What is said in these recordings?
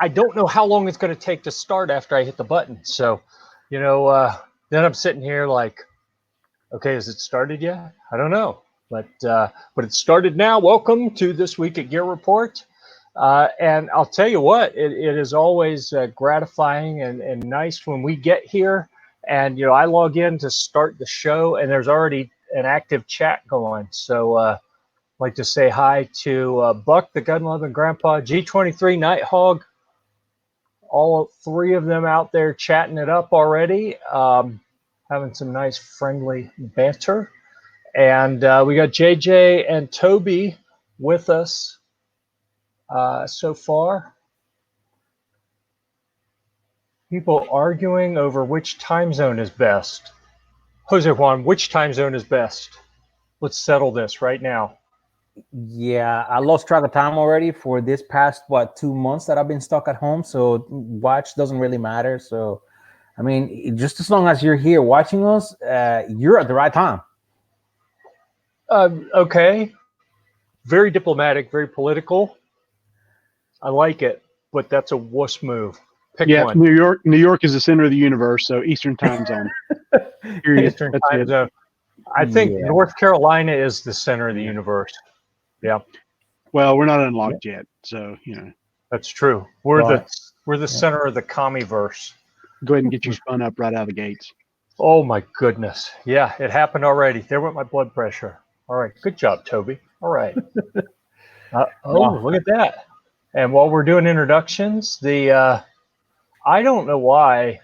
I don't know how long it's going to take to start after I hit the button. So, then I'm sitting here like, okay, has it started yet? I don't know, but it started now. Welcome to This Week at Gear Report. And I'll tell you what, it is always gratifying and nice when we get here. And, I log in to start the show and there's already an active chat going. So I'd like to say hi to Buck, the gun-loving grandpa, G23, Nighthog, all three of them out there chatting it up already, having some nice friendly banter. And we got JJ and Toby with us so far. People arguing over which time zone is best. Jose Juan, which time zone is best? Let's settle this right now. Yeah, I lost track of time already for this past 2 months that I've been stuck at home. So watch doesn't really matter. So, I mean, just as long as you're here watching us, you're at the right time. Okay. Very diplomatic, very political. I like it, but that's a wuss move. Pick one. New York is the center of the universe, so Eastern time zone. Eastern time zone. I think North Carolina is the center of the universe. Yeah. Well, we're not unlocked yet, so That's true. We're the center of the commieverse. Go ahead and get you spun up right out of the gates. Oh my goodness. Yeah, it happened already. There went my blood pressure. All right. Good job, Toby. All right. Look at that. And while we're doing introductions, I don't know why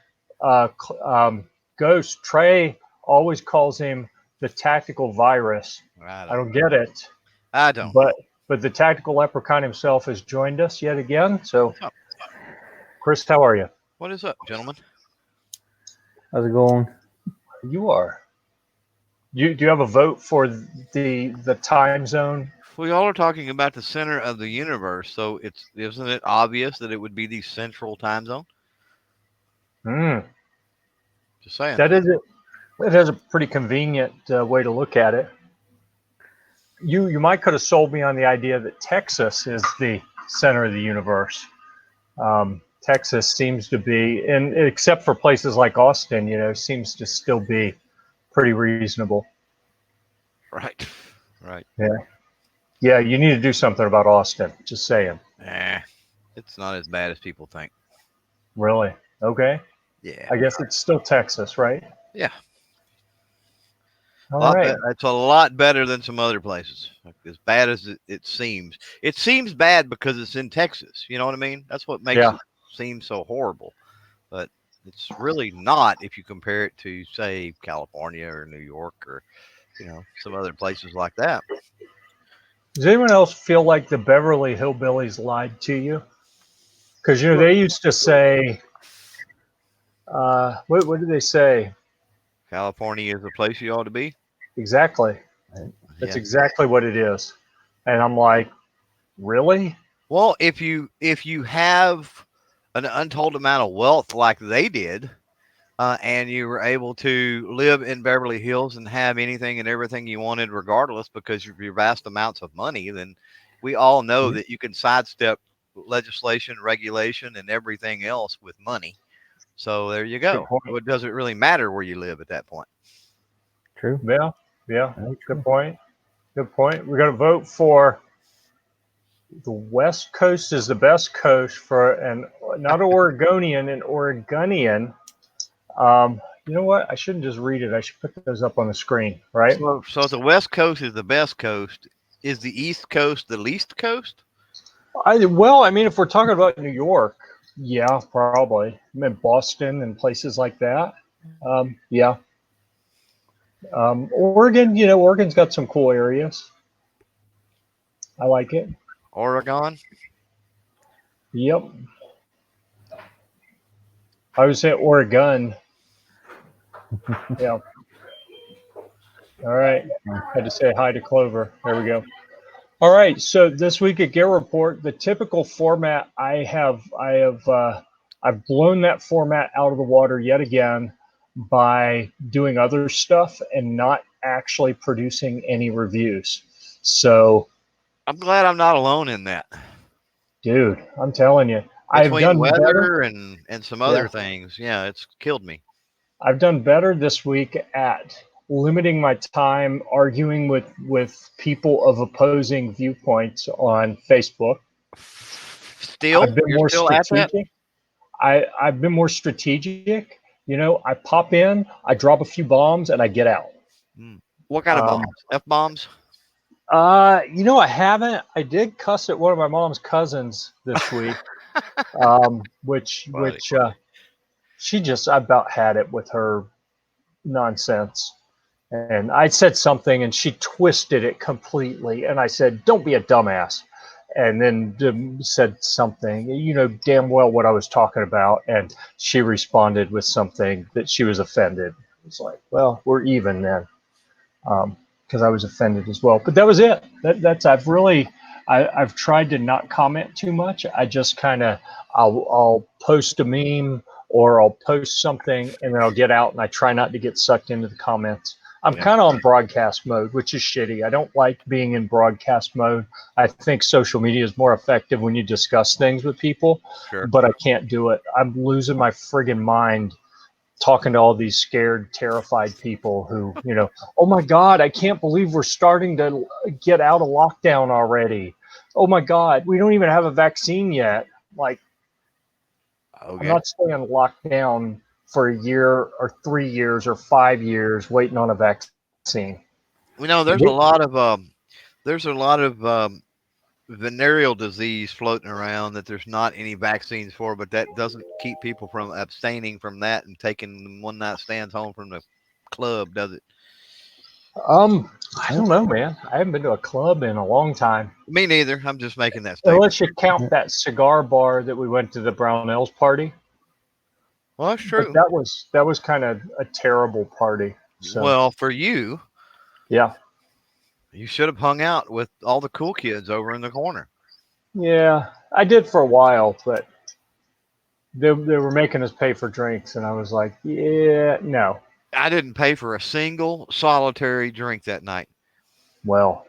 Ghost Trey always calls him the tactical virus. I don't get it. I don't. But the tactical leprechaun himself has joined us yet again. So, Chris, how are you? What is up, gentlemen? How's it going? You are. Do you have a vote for the time zone? We all are talking about the center of the universe, so isn't it obvious that it would be the central time zone? Just saying. That is it. It has a pretty convenient way to look at it. You might could have sold me on the idea that Texas is the center of the universe. Texas seems to be, and except for places like Austin, seems to still be pretty reasonable. Right. Yeah, you need to do something about Austin. Just saying. It's not as bad as people think. Really? Okay. Yeah. I guess it's still Texas, right? Yeah. All right. It's a lot better than some other places. As bad as it seems. It seems bad because it's in Texas. You know what I mean? That's what makes it seem so horrible. But it's really not if you compare it to, say, California or New York or, some other places like that. Does anyone else feel like the Beverly Hillbillies lied to you? Because, they used to say, what did they say? California is the place you ought to be. Exactly. That's exactly what it is. And I'm like, really? Well, if you have an untold amount of wealth like they did, and you were able to live in Beverly Hills and have anything and everything you wanted regardless because of your vast amounts of money, then we all know that you can sidestep legislation, regulation, and everything else with money. So there you go. It doesn't really matter where you live at that point. True. Yeah. Good point. We're going to vote for the West Coast is the best coast for not an Oregonian, an Oregonian. You know what? I shouldn't just read it. I should put those up on the screen, right? So if the West Coast is the best coast, is the East Coast the least coast? If we're talking about New York, yeah, probably. I mean, Boston and places like that. Yeah. Oregon, Oregon's got some cool areas. I like it. Oregon? Yep. I would say Oregon. Yeah. All right. Had to say hi to Clover. There we go. All right. So this week at Gear Report, the typical format I've blown that format out of the water yet again by doing other stuff and not actually producing any reviews. So I'm glad I'm not alone in that. Dude, I'm telling you, I've Between done better. weather and some Yeah. other things, yeah, it's killed me. I've done better this week at limiting my time arguing with people of opposing viewpoints on Facebook. I've Still, been you're more still at that? strategic. I've been more strategic. I pop in, I drop a few bombs, and I get out. What kind of Um, bombs? F bombs? I haven't. I did cuss at one of my mom's cousins this week, which she just I about had it with her nonsense. And I said something and she twisted it completely. And I said, "Don't be a dumbass." And then said something, damn well what I was talking about. And she responded with something that she was offended. It's like, well, we're even then. Because I was offended as well. But that was it. I've tried to not comment too much. I just kind of, I'll post a meme or I'll post something and then I'll get out and I try not to get sucked into the comments. I'm kind of on broadcast mode, which is shitty. I don't like being in broadcast mode. I think social media is more effective when you discuss things with people, but I can't do it. I'm losing my friggin' mind talking to all these scared, terrified people who, oh my God, I can't believe we're starting to get out of lockdown already. Oh my God, we don't even have a vaccine yet. Like, I'm not staying locked down for a year or 3 years or 5 years waiting on a vaccine. There's a lot of venereal disease floating around that there's not any vaccines for, but that doesn't keep people from abstaining from that and taking one night stands home from the club, does it? I don't know, man. I haven't been to a club in a long time. Me neither. I'm just making that statement. Unless you count that cigar bar that we went to the Brownells party. Well, that's true. But that was kind of a terrible party. So. Well, for you, yeah, you should have hung out with all the cool kids over in the corner. Yeah, I did for a while, but they were making us pay for drinks, and I was like, yeah, no. I didn't pay for a single solitary drink that night. Well,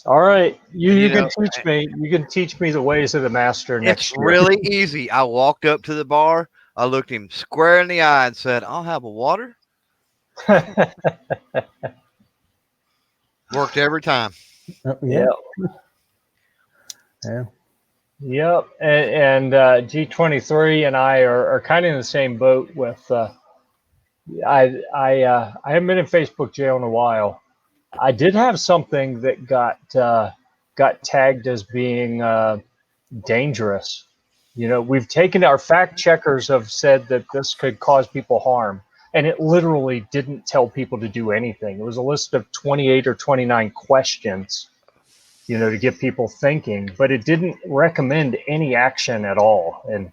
all right, you can teach me. You can teach me the ways of the master next year. It's really easy. I walked up to the bar. I looked him square in the eye and said, "I'll have a water." Worked every time. Yeah. Yeah. Yep. And G23 and I are kind of in the same boat with. I haven't been in Facebook jail in a while. I did have something that got tagged as being dangerous. We've taken our fact checkers have said that this could cause people harm, and it literally didn't tell people to do anything. It was a list of 28 or 29 questions, to get people thinking, but it didn't recommend any action at all. And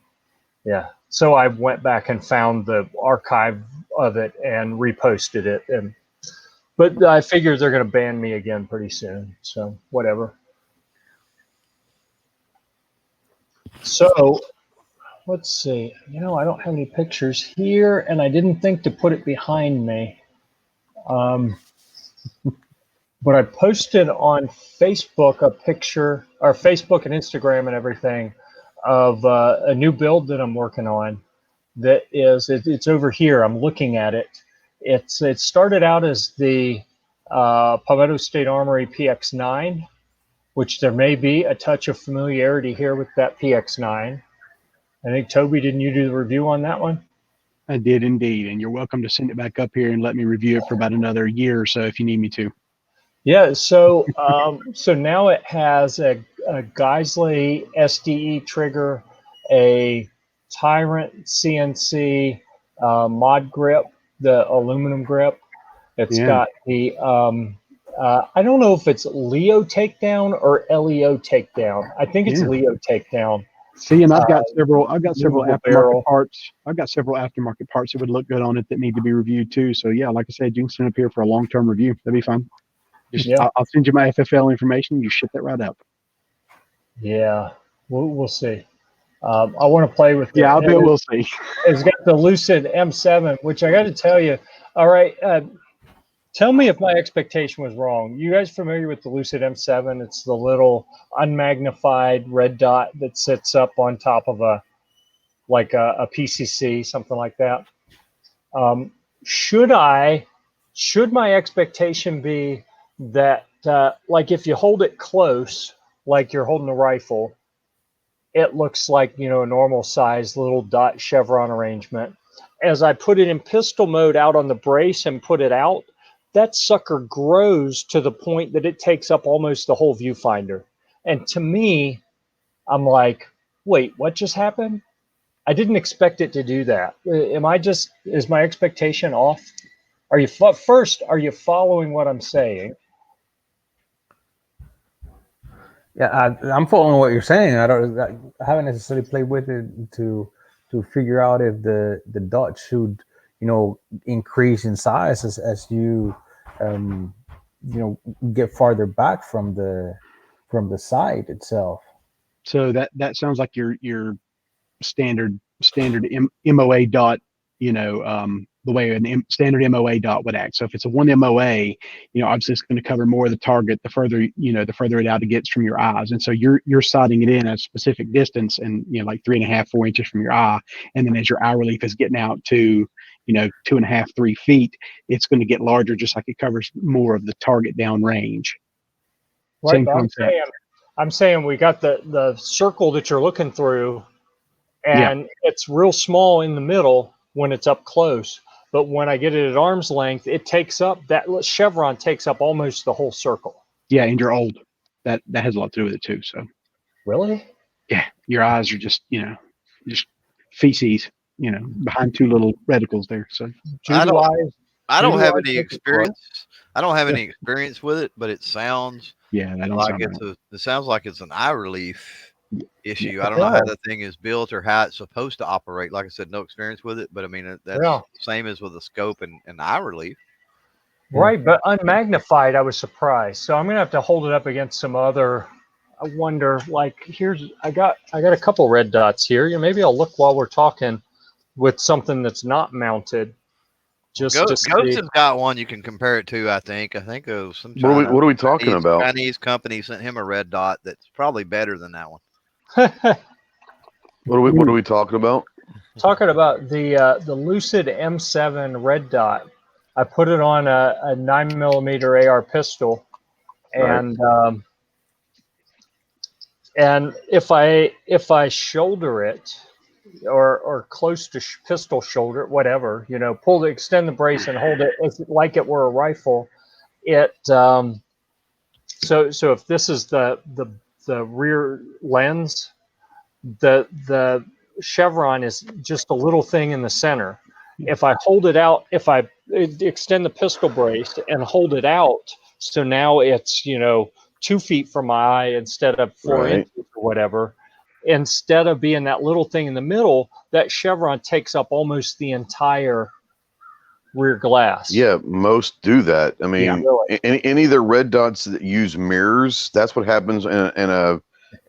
yeah, so I went back and found the archive of it and reposted it. But I figure they're going to ban me again pretty soon. So whatever. So let's see. I don't have any pictures here, and I didn't think to put it behind me. But I posted on Facebook a picture, or Facebook and Instagram and everything, of a new build that I'm working on. It's over here. I'm looking at it. It started out as the Palmetto State Armory PX9, which there may be a touch of familiarity here with that PX9. I think, Toby, didn't you do the review on that one? I did indeed, and you're welcome to send it back up here and let me review it for about another year or so if you need me to. Yeah, so now it has a Geisley SDE trigger, a Tyrant CNC mod grip, the aluminum grip. It's got the I don't know if it's Leo takedown or LEO takedown. I think it's Leo takedown. See, and I've got several aftermarket barrel parts. I've got several aftermarket parts that would look good on it that need to be reviewed too. So yeah, like I said, you can send up here for a long-term review. That'd be fine. I'll send you my FFL information. You ship that right out. Yeah, we'll see. I want to play with it. Yeah, I'll do it. We'll see. It's got the Lucid M7, which I got to tell you. All right, Tell me if my expectation was wrong. You guys familiar with the Lucid M7? It's the little unmagnified red dot that sits up on top of a PCC, something like that. Um, should my expectation be that like if you hold it close, like you're holding a rifle, it looks like, a normal size little dot chevron arrangement. As I put it in pistol mode out on the brace and put it out, that sucker grows to the point that it takes up almost the whole viewfinder. And to me, I'm like, wait, what just happened? I didn't expect it to do that. Is my expectation off? Are you following what I'm saying? Yeah, I'm following what you're saying. I haven't necessarily played with it to figure out if the dot should, increase in size as you, get farther back from the site itself. So that sounds like your standard MOA dot, the way standard MOA dot would act. So if it's a 1 MOA, obviously it's going to cover more of the target the further it out it gets from your eyes. And so you're sighting it in at a specific distance and, like 3.5, 4 inches from your eye. And then as your eye relief is getting out to, 2.5, 3 feet, it's going to get larger, just like it covers more of the target down range. Right, Same concept. I'm saying we got the circle that you're looking through, and it's real small in the middle when it's up close. But when I get it at arm's length, it takes up, that chevron takes up almost the whole circle. Yeah, and you're old. That has a lot to do with it too. So really, yeah, your eyes are just just feces, behind two little reticles there. So I don't have any experience. I don't have any experience with it, but it sounds it sounds like it's an eye relief issue. I don't know how the thing is built or how it's supposed to operate. Like I said, no experience with it, but I mean that's the same as with the scope and eye relief. Right, but unmagnified, I was surprised. So I'm gonna have to hold it up against some other. I wonder, like, I got a couple red dots here. Maybe I'll look while we're talking with something that's not mounted. Ghost has got one you can compare it to. I think of some. What are we talking about? Chinese company sent him a red dot that's probably better than that one. What are we talking about? Talking about the Lucid M7 red dot. I put it on a 9mm AR pistol, and and if I shoulder it or close to pistol shoulder, whatever, extend the brace and hold it like it were a rifle. It so if this is the rear lens, the chevron is just a little thing in the center. If I hold it out, if I extend the pistol brace and hold it out, so now it's 2 feet from my eye instead of 4 inches or whatever. Instead of being that little thing in the middle, that chevron takes up almost the entire rear glass. Yeah, most do that. I mean, any of the red dots that use mirrors, that's what happens in a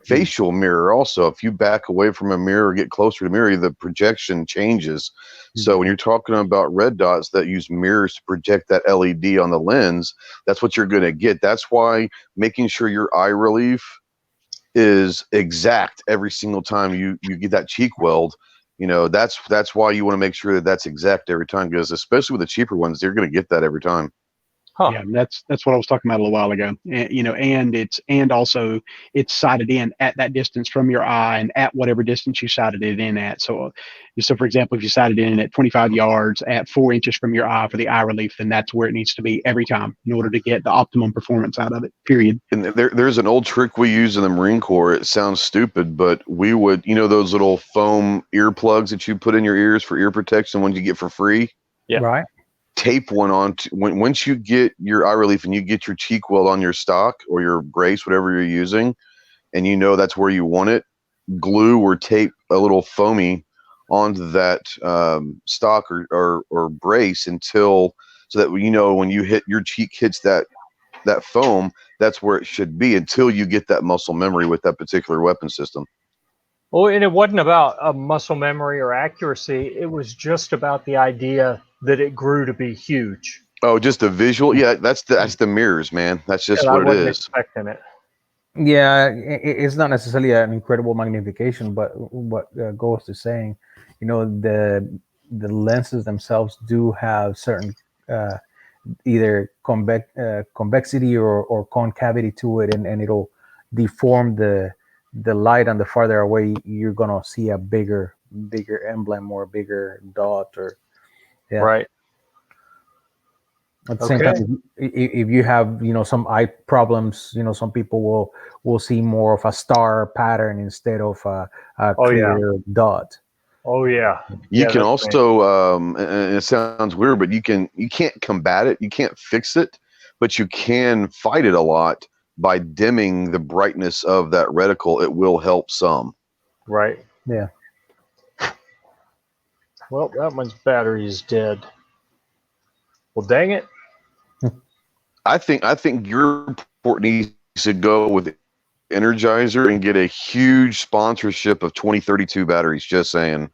facial mirror. Also, if you back away from a mirror or get closer to the mirror, the projection changes. So when you're talking about red dots that use mirrors to project that LED on the lens, that's what you're going to get. That's why making sure your eye relief is exact every single time you get that cheek weld. That's why you want to make sure that that's exact every time, because especially with the cheaper ones, they're going to get that every time. Yeah, that's what I was talking about a little while ago. And also it's sighted in at that distance from your eye and at whatever distance you sighted it in at. So for example, if you sighted in at 25 yards at 4 inches from your eye for the eye relief, then that's where it needs to be every time in order to get the optimum performance out of it, period. And there's an old trick we use in the Marine Corps. It sounds stupid, but we would, those little foam earplugs that you put in your ears for ear protection, ones you get for free. Yeah. Right. Tape one on once you get your eye relief and you get your cheek weld on your stock or your brace, whatever you're using, and that's where you want it, glue or tape a little foamy onto that stock or brace so that when you hit your cheek hits that foam, that's where it should be until you get that muscle memory with that particular weapon system. Well, and it wasn't about a muscle memory or accuracy. It was just about the idea that it grew to be huge. Oh, just the visual. Yeah, that's the mirrors, man. That's just I what it wasn't is. expecting it. Yeah, it's not necessarily an incredible magnification, but what Ghost is saying, the lenses themselves do have certain either convexity or concavity to it, and it'll deform the light, and the farther away you're gonna see a bigger emblem or a bigger dot, or yeah. Right. At the same time, if you have some eye problems, some people will see more of a star pattern instead of a clear dot. Oh yeah. You can also, and it sounds weird, but you can't combat it, you can't fix it, but you can fight it a lot by dimming the brightness of that reticle. It will help some. Right. Yeah. Well, that one's battery is dead. Well, dang it. I think Gear-Report needs to go with Energizer and get a huge sponsorship of 2032 batteries. Just saying.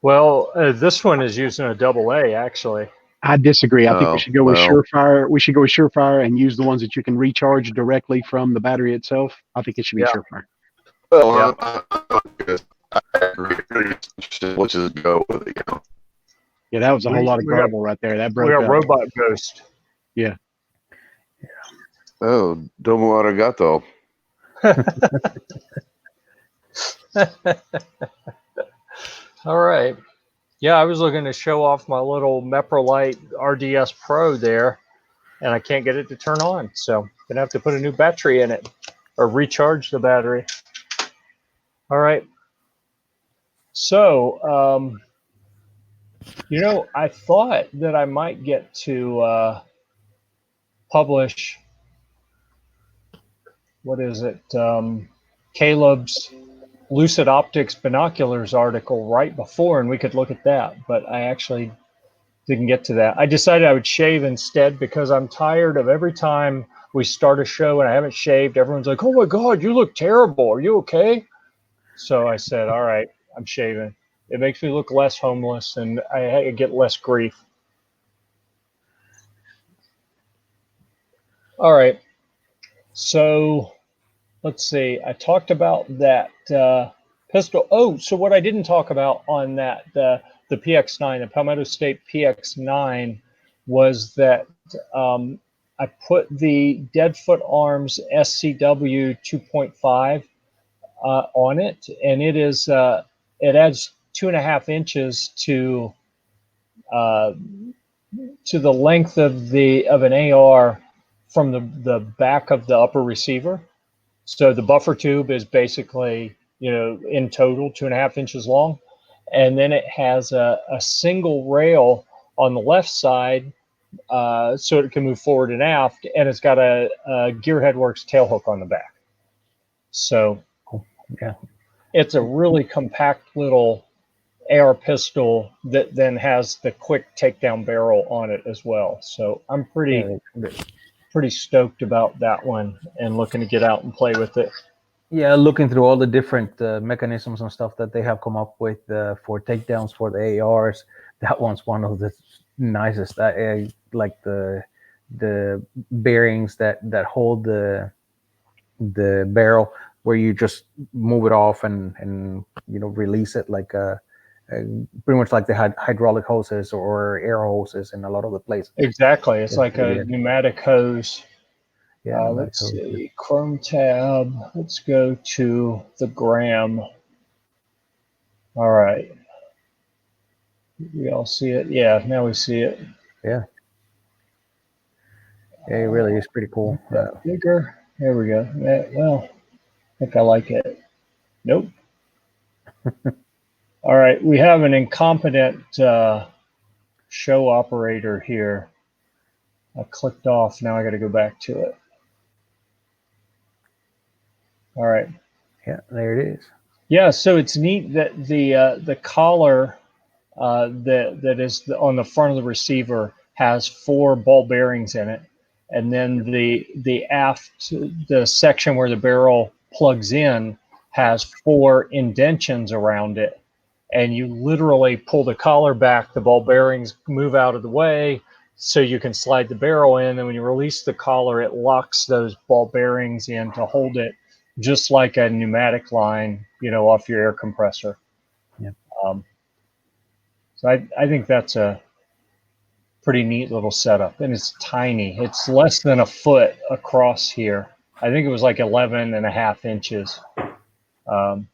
Well, this one is using a AA, actually. I disagree. I think we should go with well. Surefire. We should go with Surefire and use the ones that you can recharge directly from the battery itself. I think it should be Surefire. Well, I agree. Let's just go with it. Yeah, that was a whole lot of garble right there. That broke We got up. Robot Ghost. Yeah. Oh, domo arigato. All right. Yeah, I was looking to show off my little Meprolite RDS Pro there, and I can't get it to turn on. So I'm going to have to put a new battery in it or recharge the battery. All right. So, I thought that I might get to publish, what is it, Caleb's Lucid Optics Binoculars article right before, and we could look at that, but I actually didn't get to that. I decided I would shave instead because I'm tired of every time we start a show and I haven't shaved, everyone's like, oh my God, you look terrible. Are you okay? So I said, all right, I'm shaving. It makes me look less homeless and I get less grief. All right. So let's see. I talked about that pistol. Oh, so what I didn't talk about on that, the PX9, the Palmetto State PX9, was that I put the Deadfoot Arms SCW 2.5 on it, and it is it adds 2.5 inches to the length of an AR from the back of the upper receiver. So the buffer tube is basically, in total 2.5 inches long. And then it has a single rail on the left side so it can move forward and aft. And it's got a Gearhead Works tail hook on the back. So yeah, it's a really compact little AR pistol that then has the quick takedown barrel on it as well. So I'm pretty stoked about that one and looking to get out and play with it. Yeah, looking through all the different mechanisms and stuff that they have come up with for takedowns for the ARs, that one's one of the nicest. Like the bearings that hold the barrel, where you just move it off and release it like pretty much like the hydraulic hoses or air hoses in a lot of the places. Exactly, it's like a pneumatic hose. Yeah, let's see, Chrome tab. Let's go to the gram. All right. We all see it? Yeah, now we see it. Yeah. Yeah, it really is pretty cool. Bigger. There we go. Well, I think I like it. Nope. All right, we have an incompetent show operator here. I clicked off. Now I got to go back to it. All right. Yeah, there it is. Yeah, so it's neat that the collar that is on the front of the receiver has 4 ball bearings in it, and then the aft, the section where the barrel plugs in, has 4 indentions around it, and you literally pull the collar back, the ball bearings move out of the way so you can slide the barrel in. And when you release the collar, it locks those ball bearings in to hold it just like a pneumatic line, off your air compressor. Yeah. So I think that's a pretty neat little setup, and it's tiny. It's less than a foot across here. I think it was like 11.5 inches. So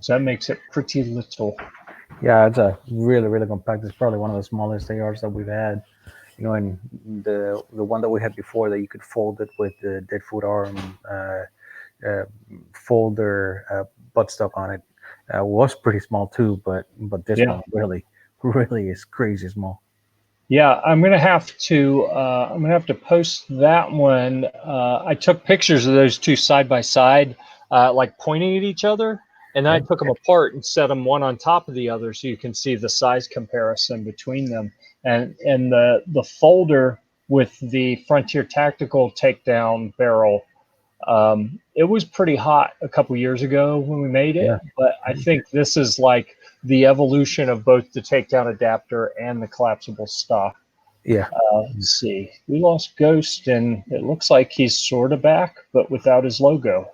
that makes it pretty little. Yeah, it's a really, really compact. It's probably one of the smallest ARs that we've had. And the one that we had before, that you could fold it with the dead foot arm folder buttstock on it, was pretty small too. But this one really, really is crazy small. Yeah, I'm gonna have to post that one. I took pictures of those two side by side, like pointing at each other, and then I took them apart and set them one on top of the other so you can see the size comparison between them. And the folder with the Frontier Tactical takedown barrel, it was pretty hot a couple years ago when we made it, but I think this is like the evolution of both the takedown adapter and the collapsible stock. Yeah. Let's see. We lost Ghost, and it looks like he's sort of back, but without his logo.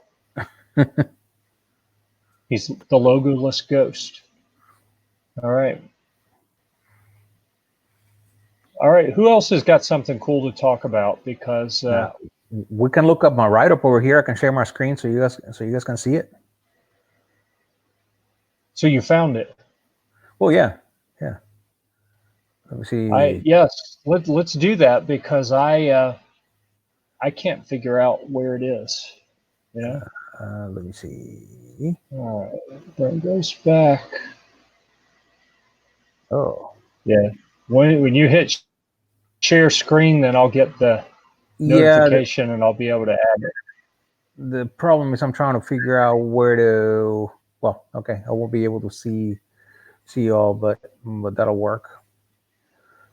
He's the logoless Ghost. All right. All right. Who else has got something cool to talk about? Because we can look up my write-up over here. I can share my screen so you guys can see it. So you found it? Well, yeah. Let me see. Yes. Let's do that, because I can't figure out where it is. Let me see. All right. There it goes back. Oh. Yeah. When you hit share screen, then I'll get the notification and I'll be able to add it. The problem is I'm trying to figure out where to. Well, okay, I won't be able to see y'all, but that'll work.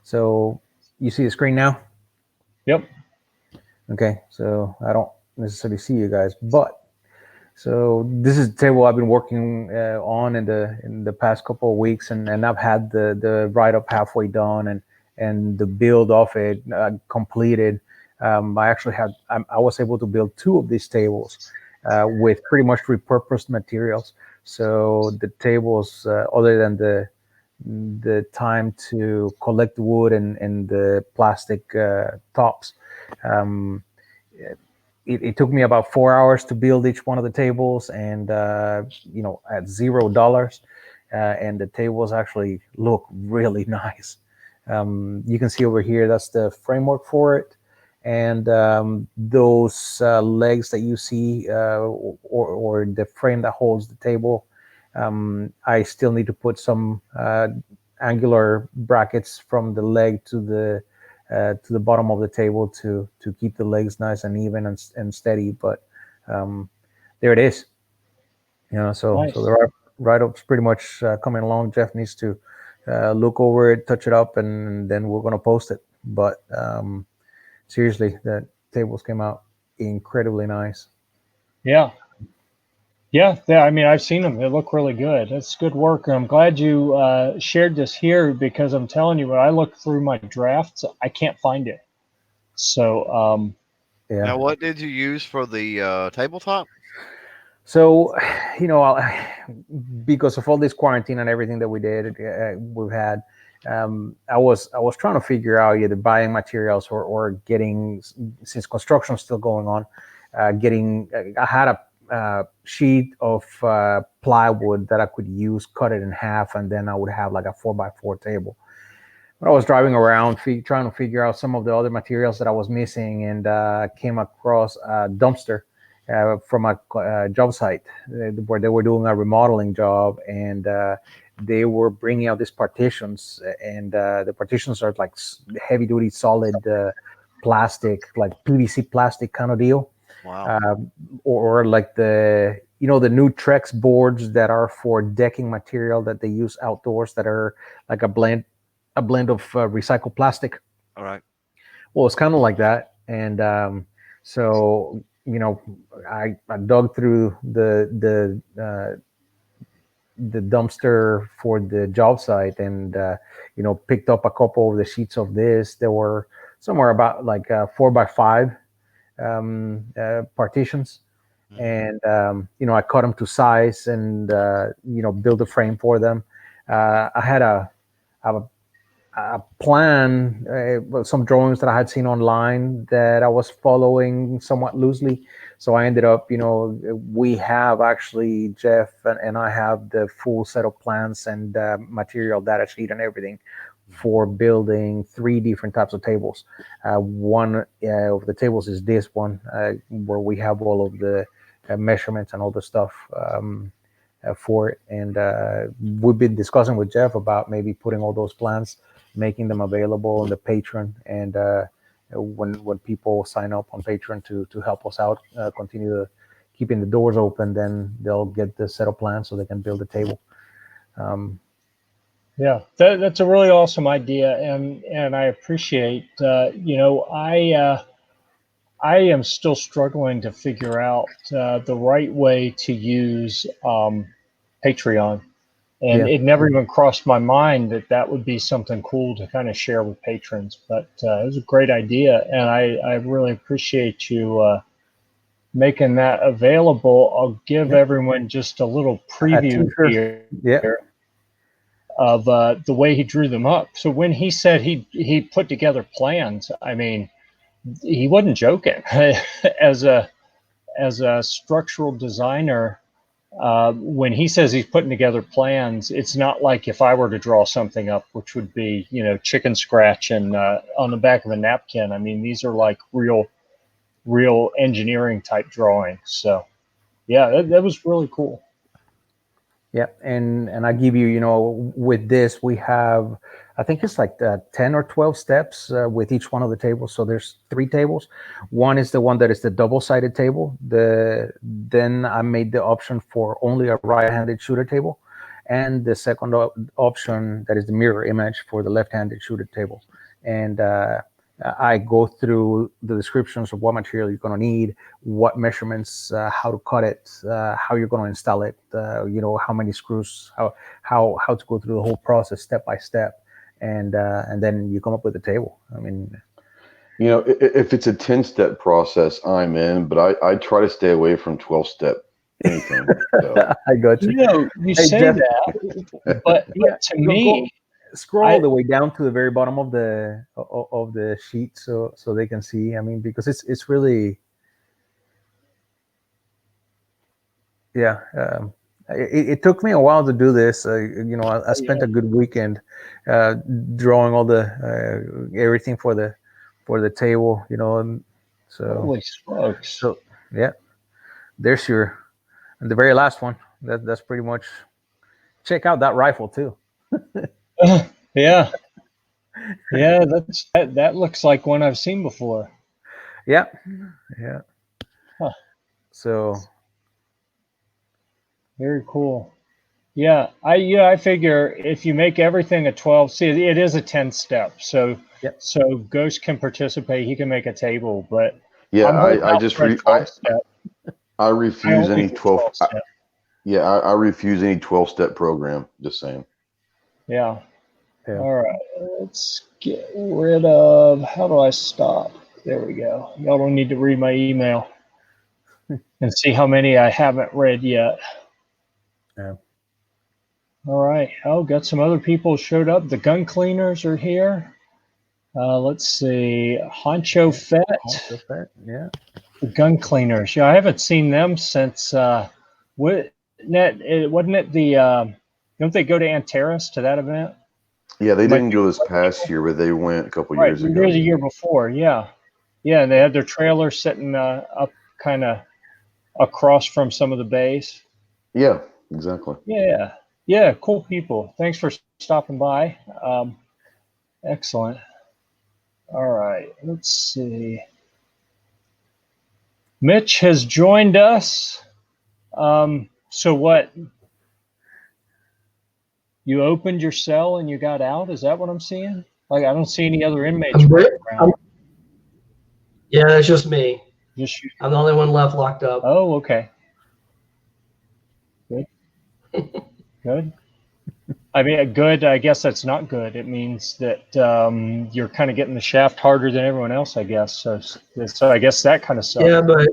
So you see the screen now? Yep. Okay, so I don't necessarily see you guys, but so this is the table I've been working on in the past couple of weeks, and I've had the write-up halfway done and the build of it completed. I was able to build 2 of these tables with pretty much repurposed materials. So the tables, other than the time to collect wood and the plastic tops, it took me about 4 hours to build each one of the tables, and at $0, and the tables actually look really nice. You can see over here, that's the framework for it, and those legs that you see, or the frame that holds the table, I still need to put some angular brackets from the leg to the bottom of the table to keep the legs nice and even and steady. But there it is. So Nice. so the write-up's pretty much coming along. Jeff needs to look over it, touch it up, and then we're going to post it. But seriously, the tables came out incredibly nice. Yeah. I mean, I've seen them. They look really good. That's good work. I'm glad you shared this here, because I'm telling you, when I look through my drafts, I can't find it. So, Now, what did you use for the tabletop? So, because of all this quarantine and everything that we've had, I was trying to figure out either buying materials or getting, since construction's still going on, I had a sheet of plywood that I could use, cut it in half, and then I would have like a 4x4 table. But I was driving around trying to figure out some of the other materials that I was missing, and came across a dumpster from a job site where they were doing a remodeling job, and they were bringing out these partitions, and the partitions are like heavy duty solid plastic, like PVC plastic kind of deal. Wow. Or like the new Trex boards that are for decking material that they use outdoors, that are like a blend of recycled plastic. All right. Well, it's kind of like that, and so I dug through the dumpster for the job site, and picked up a couple of the sheets of this. There were somewhere about like 4x5 partitions, and I cut them to size and build a frame for them. I had a plan, some drawings that I had seen online that I was following somewhat loosely. So I ended up, we have actually, Jeff and I have the full set of plans and material data sheet and everything for building 3 different types of tables. One of the tables is this one, where we have all of the measurements and all the stuff for it. And we've been discussing with Jeff about maybe putting all those plans, making them available on the Patreon, and when people sign up on Patreon to help us out, continue keeping the doors open, then they'll get the set of plans so they can build a table. Yeah, that's a really awesome idea, and I appreciate. I am still struggling to figure out the right way to use Patreon. And it never even crossed my mind that would be something cool to kind of share with patrons. But it was a great idea, and I really appreciate you making that available. I'll give everyone just a little preview here of the way he drew them up. So when he said he put together plans, I mean, he wasn't joking. As a structural designer, when he says he's putting together plans, it's not like if I were to draw something up, which would be, chicken scratch and on the back of a napkin. I mean, these are like real engineering type drawings. So yeah, that was really cool. Yeah, and I give you, with this we have, I think it's like 10 or 12 steps with each one of the tables. So there's 3 tables. One is the one that is the double-sided table. Then I made the option for only a right-handed shooter table, and the second option that is the mirror image for the left-handed shooter table. And I go through the descriptions of what material you're going to need, what measurements, how to cut it, how you're going to install it, how many screws, how to go through the whole process step by step, and then you come up with a table. I mean, if it's a 10-step process, I'm in, but I try to stay away from 12-step anything. So. I got you. You say Jeff, that, but to me. Scroll all the way down to the very bottom of the sheet so they can see. I mean, because it's really, it took me a while to do this. I spent a good weekend drawing all the everything for the table. And so holy smokes. So yeah, there's and the very last one. That's pretty much. Check out that rifle too. Yeah, that looks like one I've seen before. Yeah. Huh. So very cool. Yeah, I figure if you make everything a 12, see, it is a 10-step. So so Ghost can participate. He can make a table, but I refuse any 12. I refuse any 12-step program. Just saying. Yeah. All right, let's get rid of, how do I stop? There we go. Y'all don't need to read my email and see how many I haven't read yet. Yeah. All right. Oh, got some other people showed up. The gun cleaners are here. Let's see. Honcho Fett. Yeah. The gun cleaners. Yeah, I haven't seen them since, wasn't it the, don't they go to Antares to that event? Yeah, they didn't go this past year, but they went a couple years ago. The year before, yeah. Yeah, and they had their trailer sitting up kind of across from some of the bays. Yeah, exactly. Yeah, cool people. Thanks for stopping by. Excellent. All right, let's see. Mitch has joined us. So what? You opened your cell and you got out? Is that what I'm seeing? Like, I don't see any other inmates around. Yeah, that's just me. Just you. I'm the only one left locked up. Oh, okay. Good. Good. I mean, good. I guess that's not good. It means that you're kind of getting the shaft harder than everyone else, I guess. So I guess that kind of sucks. Yeah, but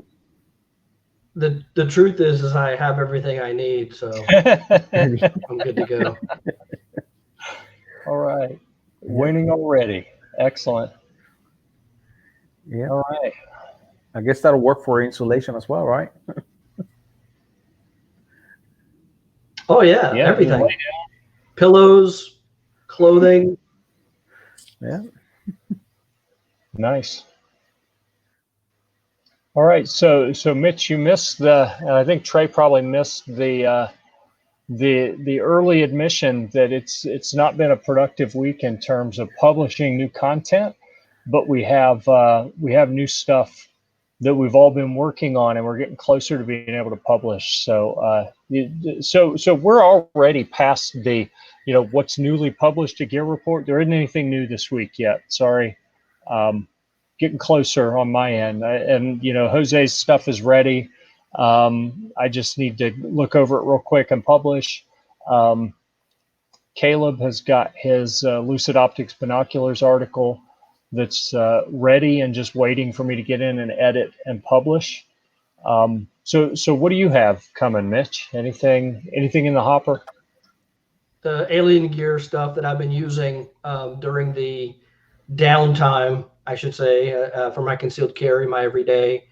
the truth is I have everything I need, so I'm good to go. All right. Winning already. Excellent. Yeah. All right. I guess that'll work for insulation as well, right? Oh yeah, Yeah, everything. yeah. Pillows, clothing. Yeah. Nice. All right. So Mitch, you missed and I think Trey probably missed the early admission that it's not been a productive week in terms of publishing new content, but we have new stuff that we've all been working on, and we're getting closer to being able to publish. So so we're already past the what's newly published at Gear Report. There isn't anything new this week yet. Sorry. Getting closer on my end, and Jose's stuff is ready. I just need to look over it real quick and publish. Caleb has got his Lucid Optics Binoculars article that's ready and just waiting for me to get in and edit and publish. So what do you have coming, Mitch? Anything in the hopper? The alien gear stuff that I've been using during the downtime, I should say, for my concealed carry, my everyday.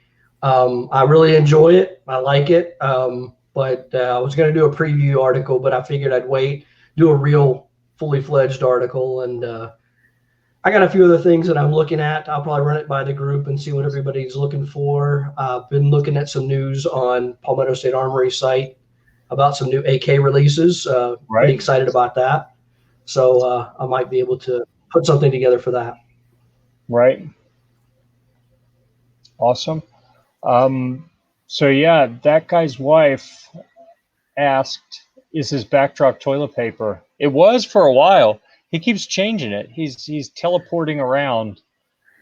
I really enjoy it. I like it. But I was going to do a preview article, but I figured I'd wait, do a real fully fledged article. And I got a few other things that I'm looking at. I'll probably run it by the group and see what everybody's looking for. I've been looking at some news on Palmetto State Armory site about some new AK releases. Right. Pretty excited about that. So I might be able to put something together for that. Right. Awesome. So yeah, that guy's wife asked, "Is his backdrop toilet paper?" It was for a while. He keeps changing it. He's teleporting around.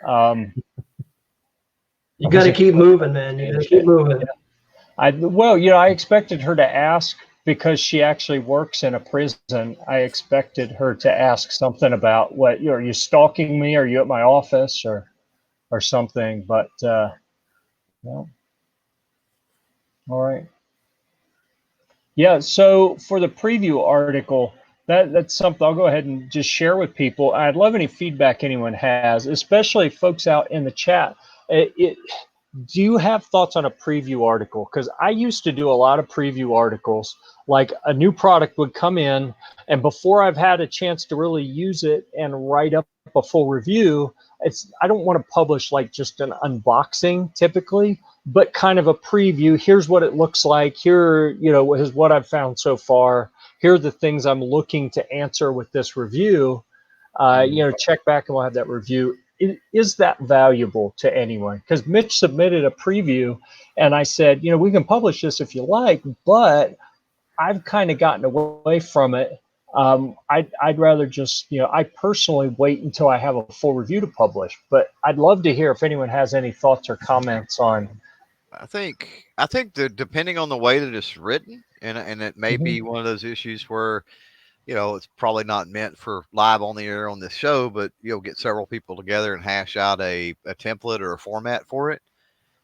You got to keep moving, man. You got to keep moving. I expected her to ask because she actually works in a prison. I expected her to ask something about are you stalking me? Are you at my office or something? But no. All right. Yeah. So for the preview article, that's something I'll go ahead and just share with people. I'd love any feedback anyone has, especially folks out in the chat. Do you have thoughts on a preview article? Because I used to do a lot of preview articles. Like a new product would come in, and before I've had a chance to really use it and write up a full review, I don't want to publish like just an unboxing typically, but kind of a preview. Here's what it looks like. Here, is what I've found so far. Here are the things I'm looking to answer with this review. Check back and we'll have that review. Is that valuable to anyone? Because Mitch submitted a preview and I said, we can publish this if you like, but I've kind of gotten away from it. I'd rather just, I personally wait until I have a full review to publish, but I'd love to hear if anyone has any thoughts or comments on. I think that depending on the way that it's written, and it may be one of those issues where, it's probably not meant for live on the air on this show, but you'll get several people together and hash out a template or a format for it.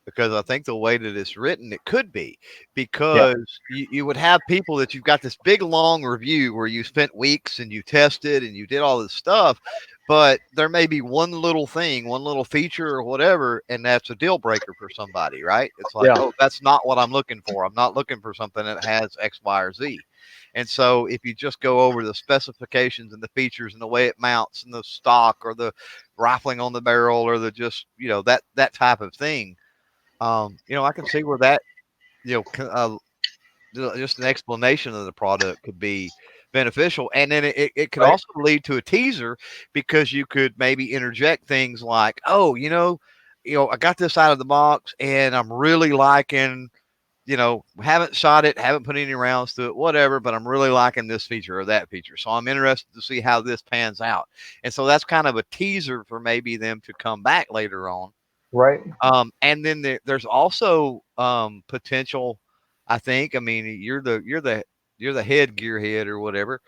Because I think the way that it's written, it could be because you would have people that you've got this big long review where you spent weeks and you tested and you did all this stuff, but there may be one little thing, one little feature or whatever, and that's a deal breaker for somebody, right? It's like, oh, that's not what I'm looking for. I'm not looking for something that has X, Y, or Z. And so if you just go over the specifications and the features and the way it mounts and the stock or the rifling on the barrel or the just, that type of thing, I can see where that, just an explanation of the product could be beneficial. And then it could also lead to a teaser because you could maybe interject things like, oh, I got this out of the box and I'm really liking, haven't shot it, haven't put any rounds to it, whatever, but I'm really liking this feature or that feature. So I'm interested to see how this pans out. And so that's kind of a teaser for maybe them to come back later on. Right. And then there's also potential. I think. I mean, you're the you're the head gearhead or whatever,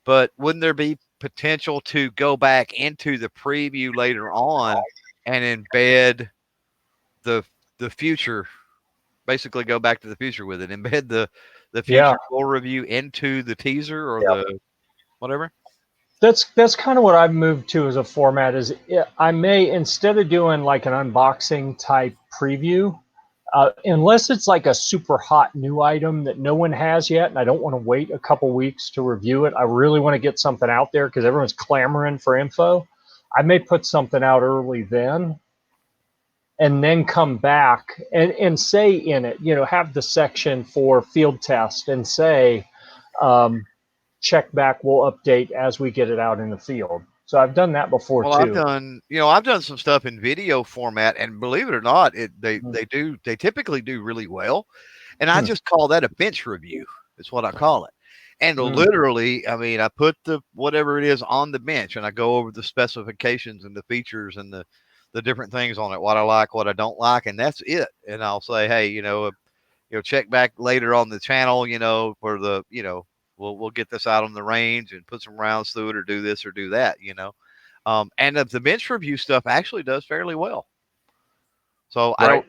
but wouldn't there be potential to go back into the preview later on and embed the future, basically go back to the future with it, embed the future full review into the teaser or the whatever? That's kind of what I've moved to as a format. Is I may, instead of doing like an unboxing type preview, unless it's like a super hot new item that no one has yet, and I don't want to wait a couple weeks to review it. I really want to get something out there because everyone's clamoring for info. I may put something out early then, and then come back and say in it, have the section for field test and say, check back, we'll update as we get it out in the field. So I've done that before too. I've done some stuff in video format, and believe it or not, they typically do really well. And I just call that a bench review. It's what I call it. And literally, I mean, I put the whatever it is on the bench, and I go over the specifications and the features and the different things on it, what I like, what I don't like, and that's it. And I'll say, hey, check back later on the channel, for the, we'll get this out on the range and put some rounds through it, or do this or do that, and the bench review stuff actually does fairly well. So right.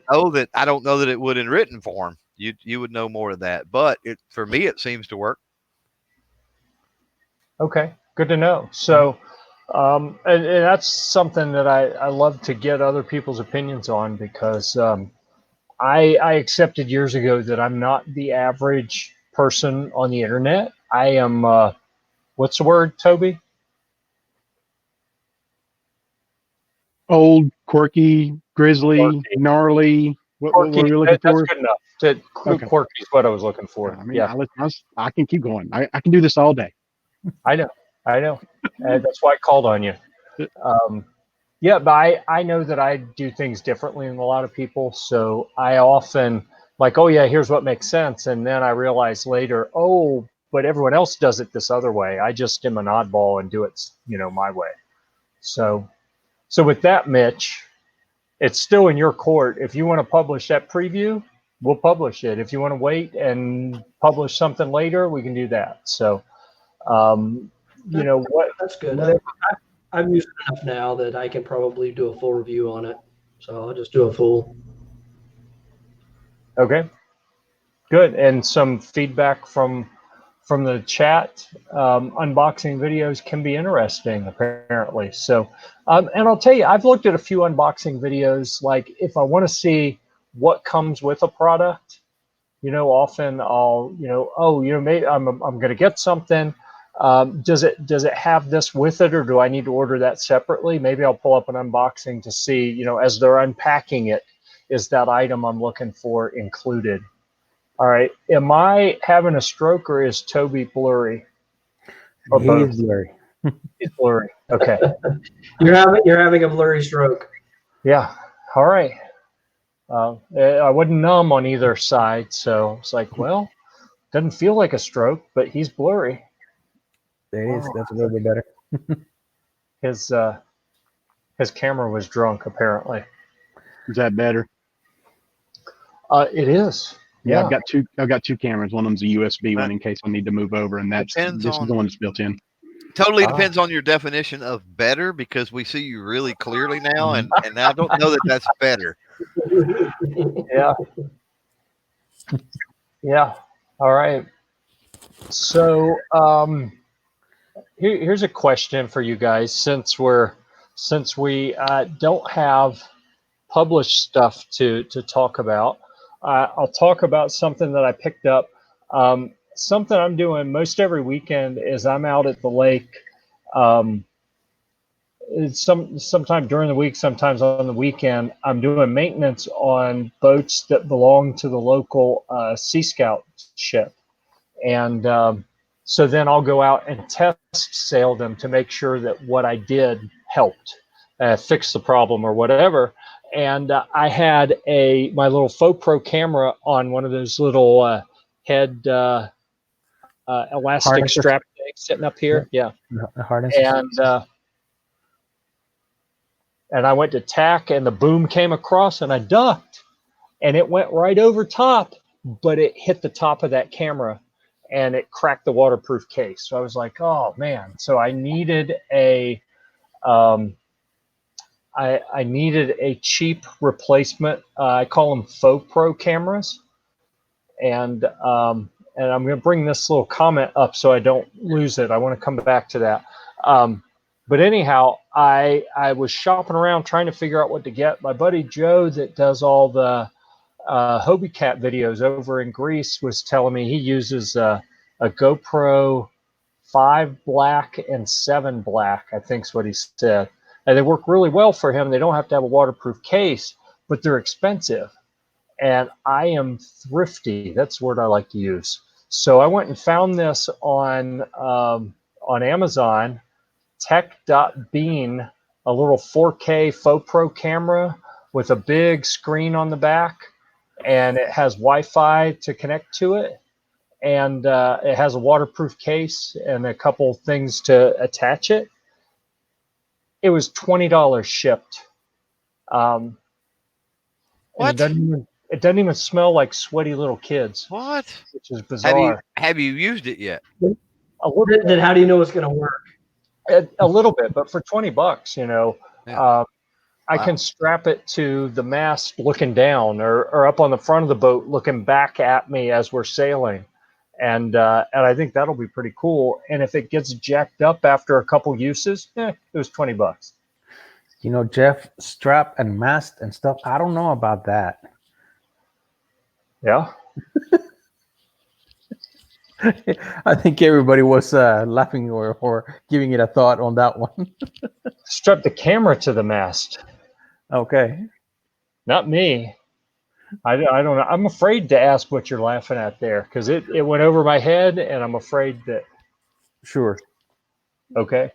I don't know that it would in written form. You would know more of that, but for me it seems to work. Okay, good to know. So, and that's something that I love to get other people's opinions on, because I accepted years ago that I'm not the average person on the internet. I am, what's the word, Toby? Old, quirky, grizzly, gnarly. What were we looking for? That's good enough. Quirky is what I was looking for. I mean, I can keep going. I can do this all day. I know. That's why I called on you. Yeah, but I know that I do things differently than a lot of people. So I often like, oh yeah, here's what makes sense. And then I realize later, oh, but everyone else does it this other way. I just am an oddball and do it, my way. So with that, Mitch, it's still in your court. If you want to publish that preview, we'll publish it. If you want to wait and publish something later, we can do that. So, what? That's good. I've used it enough now that I can probably do a full review on it. So I'll just do a full. Okay. Good. And some feedback from the chat. Unboxing videos can be interesting, apparently. So, and I'll tell you, I've looked at a few unboxing videos. Like if I want to see what comes with a product, often I'll, maybe I'm going to get something. Does it have this with it, or do I need to order that separately? Maybe I'll pull up an unboxing to see, as they're unpacking it, is that item I'm looking for included? All right. Am I having a stroke, or is Toby blurry? Or he is blurry. He's blurry. Okay. You're having a blurry stroke. Yeah. All right. I wasn't numb on either side, so it's like, well, doesn't feel like a stroke, but he's blurry. There is. That's a little bit better. His camera was drunk, apparently. Is that better? It is. Yeah, I've got two cameras. One of them's a USB one in case I need to move over, and this is the one that's built in. Totally depends on your definition of better, because we see you really clearly now, and I don't know that that's better. Yeah. Yeah. All right. So here's a question for you guys. Since we don't have published stuff to talk about, I'll talk about something that I picked up. Something I'm doing most every weekend is I'm out at the lake. Sometime during the week, sometimes on the weekend, I'm doing maintenance on boats that belong to the local Sea Scout ship. And so then I'll go out and test sail them to make sure that what I did helped fix the problem or whatever. And I had my little FoPro camera on one of those little head elastic harnesses. Strap things sitting up here. Yeah. And I went to tack, and the boom came across, and I ducked, and it went right over top, but it hit the top of that camera. and it cracked the waterproof case. So I was like, oh man. So I needed a I needed a cheap replacement. I call them faux pro cameras, and I'm going to bring this little comment up so I don't lose it. I want to come back to that. But anyhow, I was shopping around trying to figure out what to get. My buddy Joe that does all the Hobie Cat videos over in Greece was telling me he uses a GoPro 5 black and 7 black, I think is what he said. And they work really well for him. They don't have to have a waterproof case, but they're expensive. And I am thrifty. That's the word I like to use. So I went and found this on Amazon, tech.bean, a little 4K faux pro camera with a big screen on the back, and it has Wi-Fi to connect to it, and it has a waterproof case and a couple things to attach it. It was $20 shipped. What? It doesn't even smell like sweaty little kids. What? Which is bizarre. Have you used it yet? A little bit. Then how do you know it's going to work? A little bit, but for $20, Yeah. I can strap it to the mast looking down, or up on the front of the boat looking back at me as we're sailing. And I think that'll be pretty cool. And if it gets jacked up after a couple uses, it was $20. Jeff, strap and mast and stuff. I don't know about that. Yeah. I think everybody was laughing or giving it a thought on that one. Strap the camera to the mast. Okay. Not me. I don't know. I'm afraid to ask what you're laughing at there because it went over my head, and I'm afraid that. Sure. Okay.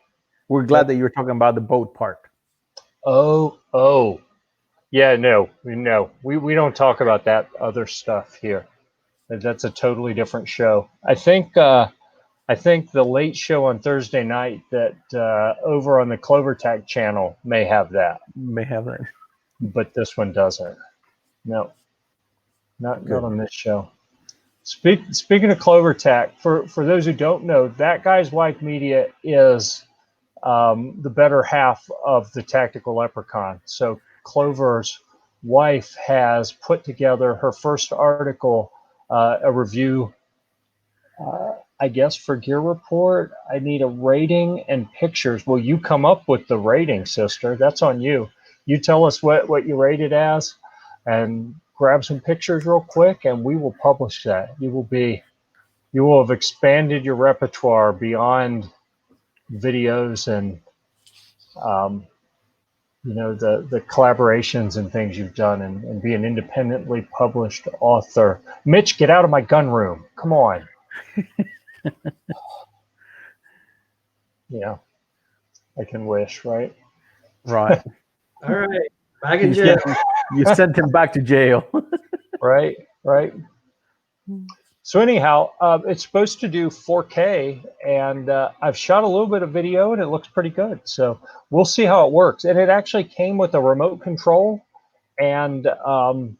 We're glad that you were talking about the boat part. Oh. Yeah, no. We don't talk about that other stuff here. That's a totally different show. I think the late show on Thursday night that over on the CloverTac channel may have that. But this one doesn't. No. Not on this show. Speaking of CloverTac, for those who don't know, That Guy's Wife Media is the better half of the Tactical Leprechaun. So Clover's wife has put together her first article, a review, I guess, for Gear Report. I need a rating and pictures. Well, you come up with the rating, sister. That's on you. You tell us what you rate it as, and grab some pictures real quick, and we will publish that. You will have expanded your repertoire beyond videos and the collaborations and things you've done, and be an independently published author. Mitch, get out of my gun room. Come on. Yeah, I can wish, right? Right. All right. Back in jail. You sent him back to jail. Right. So anyhow, it's supposed to do 4K, and I've shot a little bit of video, and it looks pretty good. So we'll see how it works. And it actually came with a remote control and a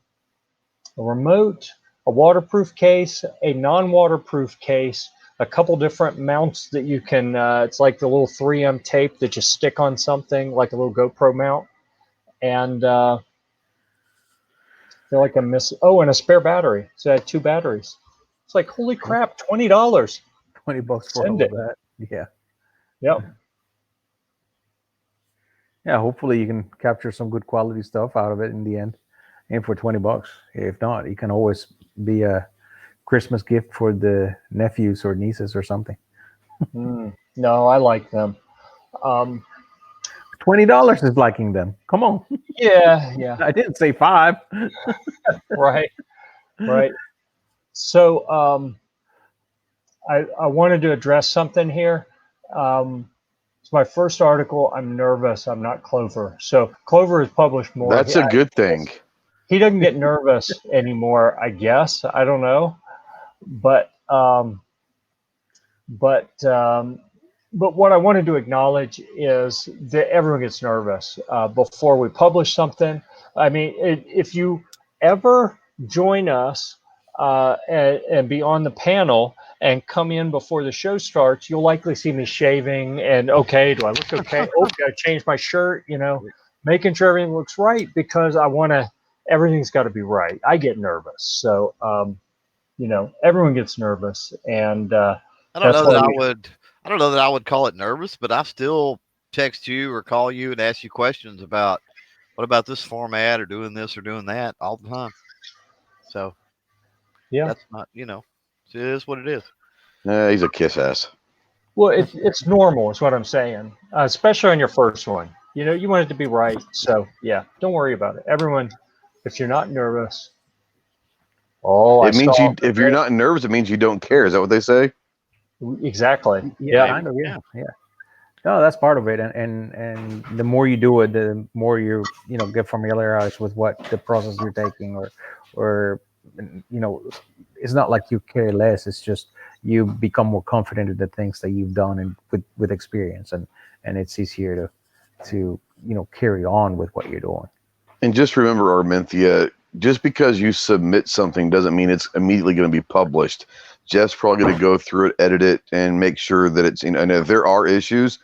waterproof case, a non-waterproof case, a couple different mounts that you can, it's like the little 3M tape that you stick on something, like a little GoPro mount. And I feel like I'm missing, and a spare battery. So I had 2 batteries. It's like, holy crap, $20. $20 for all of that. Yeah. Yep. Yeah, hopefully you can capture some good quality stuff out of it in the end. And for $20. If not, it can always be a Christmas gift for the nephews or nieces or something. No, I like them. $20 is liking them. Come on. Yeah. I didn't say 5. Right. So I wanted to address something here. It's my first article. I'm nervous. I'm not Clover. So Clover has published more. That's a good thing. He doesn't get nervous anymore, I guess. I don't know. But what I wanted to acknowledge is that everyone gets nervous before we publish something. I mean, if you ever join us and be on the panel and come in before the show starts, you'll likely see me shaving and, okay, do I look okay? Oh, gotta change my shirt, making sure everything looks right, because everything's got to be right. I get nervous. So, everyone gets nervous, and I don't know that I would call it nervous, but I still text you or call you and ask you questions about what about this format or doing this or doing that all the time. So yeah, that's not, it is what it is. He's a kiss ass. well, it's normal is what I'm saying, especially on your first one. You want it to be right. So yeah, don't worry about it. Everyone, if you're not nervous, It means if you're not nervous, it means you don't care. Is that what they say? Exactly. Yeah, kind of. Yeah. No, that's part of it, and the more you do it, the more you get familiarized with what the process you're taking, or it's not like you care less. It's just you become more confident in the things that you've done and with experience, and it's easier to carry on with what you're doing. And just remember, Armenthea, just because you submit something doesn't mean it's immediately going to be published. Jeff's probably going to go through it, edit it, and make sure that it's, and if there are issues,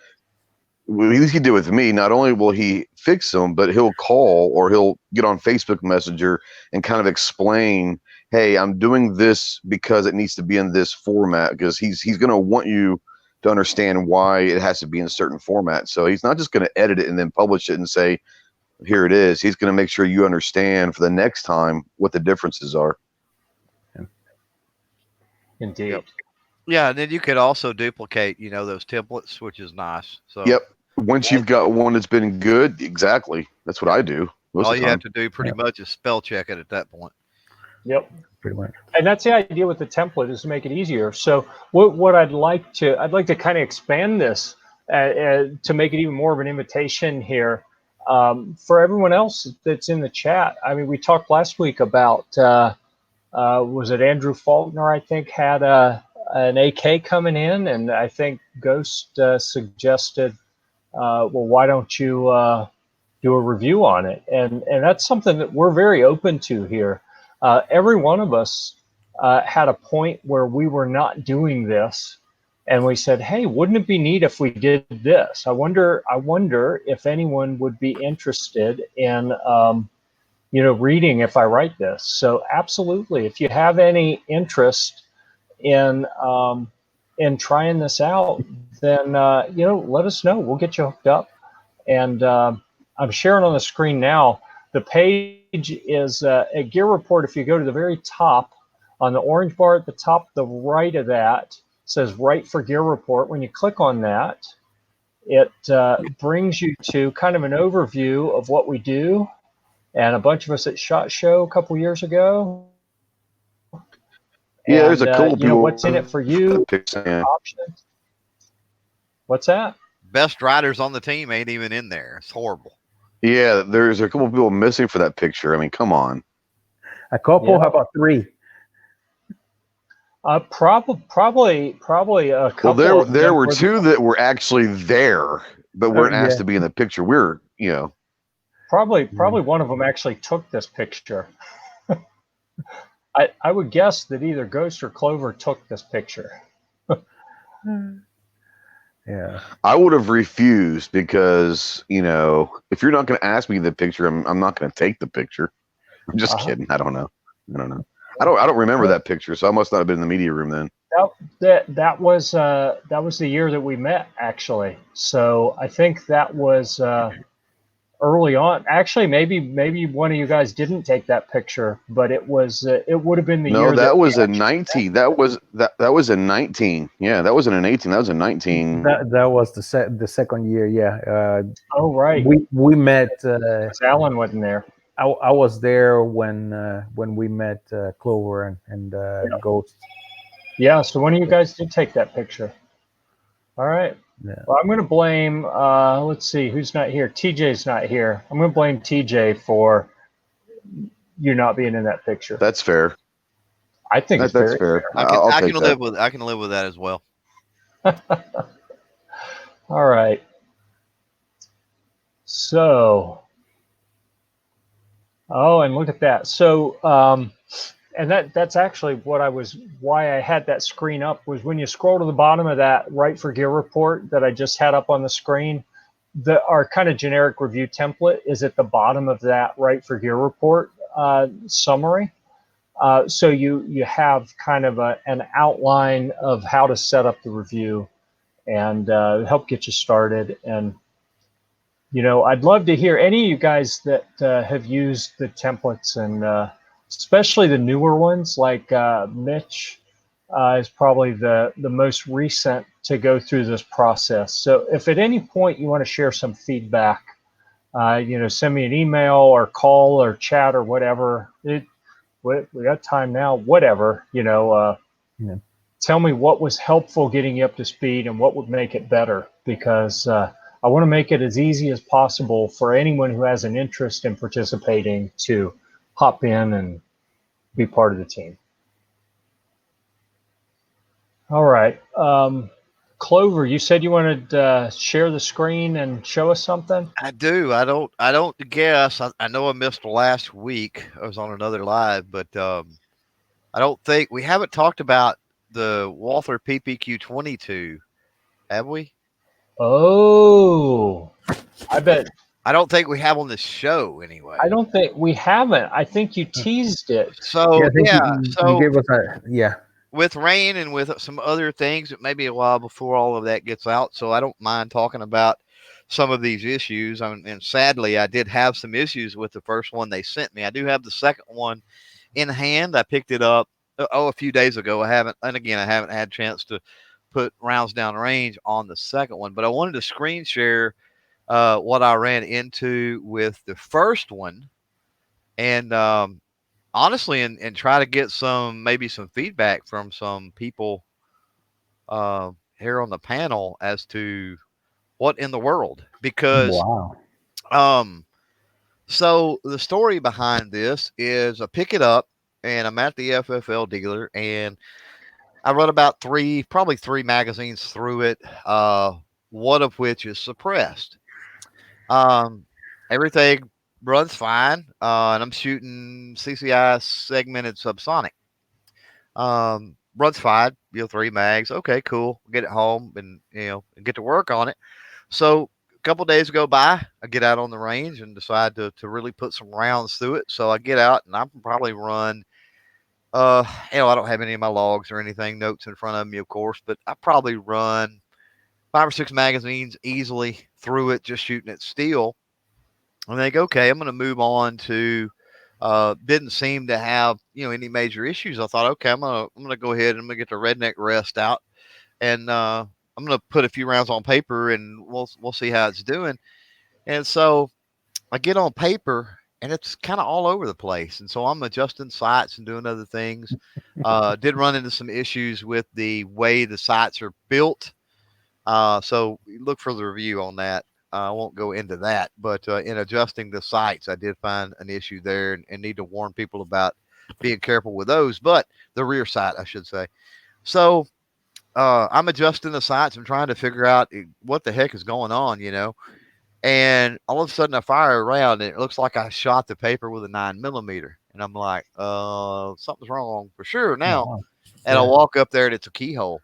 at least he did with me, not only will he fix them, but he'll call or he'll get on Facebook Messenger and kind of explain, hey, I'm doing this because it needs to be in this format, because he's going to want you to understand why it has to be in a certain format. So he's not just going to edit it and then publish it and say, here it is. He's going to make sure you understand for the next time what the differences are. Indeed. Yep. Yeah, and then you could also duplicate, those templates, which is nice. So yep. Once you've got one that's been good, exactly. That's what I do. All you have to do pretty much is spell check it at that point. Yep. Pretty much. And that's the idea with the template, is to make it easier. So what I'd like to kind of expand this to make it even more of an invitation here for everyone else that's in the chat. I mean, we talked last week about was it Andrew Faulkner? I think had an AK coming in, and I think Ghost suggested, well, why don't you do a review on it? And that's something that we're very open to here. Every one of us had a point where we were not doing this, and we said, hey, wouldn't it be neat if we did this? I wonder if anyone would be interested in reading if I write this. So absolutely, if you have any interest in trying this out, then let us know. We'll get you hooked up. And I'm sharing on the screen now. The page is a Gear Report. If you go to the very top, on the orange bar at the top, the right of that says "Write for Gear Report." When you click on that, it brings you to kind of an overview of what we do. And a bunch of us at SHOT Show a couple years ago. Yeah, there's a couple what's in it for you? Options. What's that? Best riders on the team ain't even in there. It's horrible. Yeah, there's a couple of people missing for that picture. I mean, come on. A couple? Yeah. How about three? Probably a couple. Well, there were two that were actually there, but weren't asked to be in the picture. We're, Probably one of them actually took this picture. I would guess that either Ghost or Clover took this picture. Yeah. I would have refused because, if you're not going to ask me the picture, I'm not going to take the picture. I'm just kidding. I don't know. I don't remember that picture, so I must not have been in the media room then. That was the year that we met, actually. So I think that was early on. Actually, maybe one of you guys didn't take that picture, but it would have been the year. No, that was in 19. That was in 19. Yeah, that wasn't in 18. That was in 19. That was the second year. Yeah. Oh right. We met. Alan wasn't there. I was there when we met Clover and Ghost. Yeah. So one of you guys did take that picture. All right. Yeah. Well, I'm going to blame, let's see, who's not here? TJ's not here. I'm going to blame TJ for you not being in that picture. That's fair. I think that's very fair. I can live with that as well. All right. So, and look at that. So, and that's actually why I had that screen up, was when you scroll to the bottom of that Right for Gear report that I just had up on the screen, our kind of generic review template is at the bottom of that Right for Gear report summary. So you have kind of an outline of how to set up the review and help get you started. And I'd love to hear any of you guys that have used the templates, and especially the newer ones, like Mitch is probably the most recent to go through this process. So if at any point you want to share some feedback, send me an email or call or chat or whatever. We got time now, whatever, Yeah. tell me what was helpful getting you up to speed and what would make it better, because I want to make it as easy as possible for anyone who has an interest in participating to hop in and be part of the team. All right. Clover, you said you wanted to share the screen and show us something? I do. I don't guess. I know I missed last week. I was on another live, but I don't think we haven't talked about the Walther PPQ-22, have we? Oh, I bet. I don't think we have on the show anyway. I don't think we haven't. I think you teased it. So I think yeah, you gave us with rain and with some other things, it may be a while before all of that gets out. So I don't mind talking about some of these issues. And sadly, I did have some issues with the first one they sent me. I do have the second one in hand. I picked it up a few days ago. I haven't had a chance to put rounds down range on the second one, but I wanted to screen share what I ran into with the first one, and honestly, and try to get maybe some feedback from some people here on the panel as to what in the world, because wow. So the story behind this is I pick it up and I'm at the FFL dealer, and I run about probably three magazines through it, one of which is suppressed. Everything runs fine, and I'm shooting CCI segmented subsonic. Runs fine, 3 mags. Okay, cool. Get it home and get to work on it. So a couple days go by, I get out on the range and decide to really put some rounds through it. So I get out and I can probably run. I don't have any of my logs or anything, notes in front of me, of course, but I probably run 5 or 6 magazines easily through it, just shooting it steel. I think, okay, I'm going to move on to. Didn't seem to have any major issues. I thought, okay, I'm gonna go ahead and I'm gonna get the redneck rest out, and I'm gonna put a few rounds on paper, and we'll see how it's doing. And so I get on paper, and it's kind of all over the place. And so I'm adjusting sights and doing other things. Did run into some issues with the way the sights are built. So look for the review on that. I won't go into that, but in adjusting the sights, I did find an issue there, and need to warn people about being careful with those. But the rear sight, I should say. So I'm adjusting the sights. I'm trying to figure out what the heck is going on, and all of a sudden I fire around, and it looks like I shot the paper with a 9mm. And I'm like, something's wrong for sure now. Wow. And I walk up there, and it's a keyhole.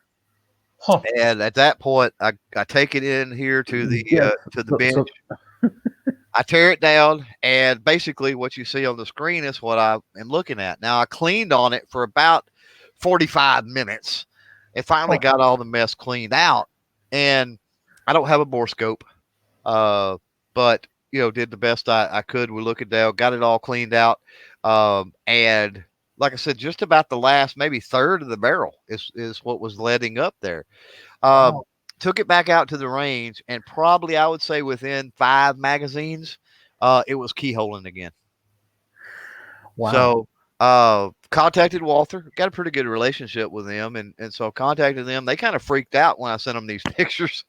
Huh. And at that point, I take it in here to the bench. I tear it down, and basically what you see on the screen is what I am looking at. Now, I cleaned on it for about 45 minutes and finally got all the mess cleaned out. And I don't have a bore scope, but did the best I could with looking down, got it all cleaned out, and like I said, just about the last maybe third of the barrel is what was letting up there. Wow. Took it back out to the range, and probably I would say within 5 magazines, it was keyholing again. Wow. So contacted Walther, got a pretty good relationship with them, and so contacted them. They kind of freaked out when I sent them these pictures,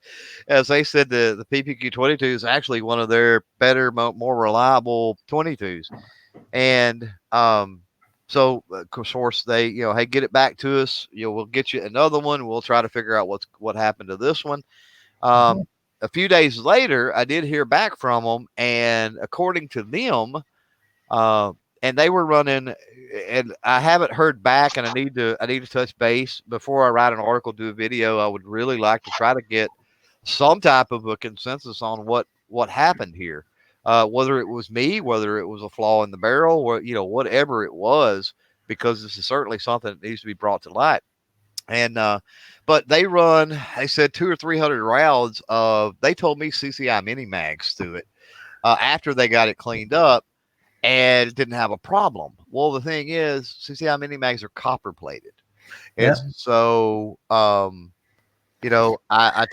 as they said the PPQ-22 is actually one of their better, more reliable 22s. And so of course they, hey, get it back to us. We'll get you another one. We'll try to figure out what happened to this one. A few days later, I did hear back from them, and according to them, and they were running, and I haven't heard back, and I need to touch base before I write an article, do a video. I would really like to try to get some type of a consensus on what happened here, whether it was me, whether it was a flaw in the barrel, or whatever it was, because this is certainly something that needs to be brought to light. And but they said 200 or 300 rounds of, they told me, CCI mini mags through it after they got it cleaned up, and it didn't have a problem. Well, the thing is, CCI mini mags are copper plated, and so I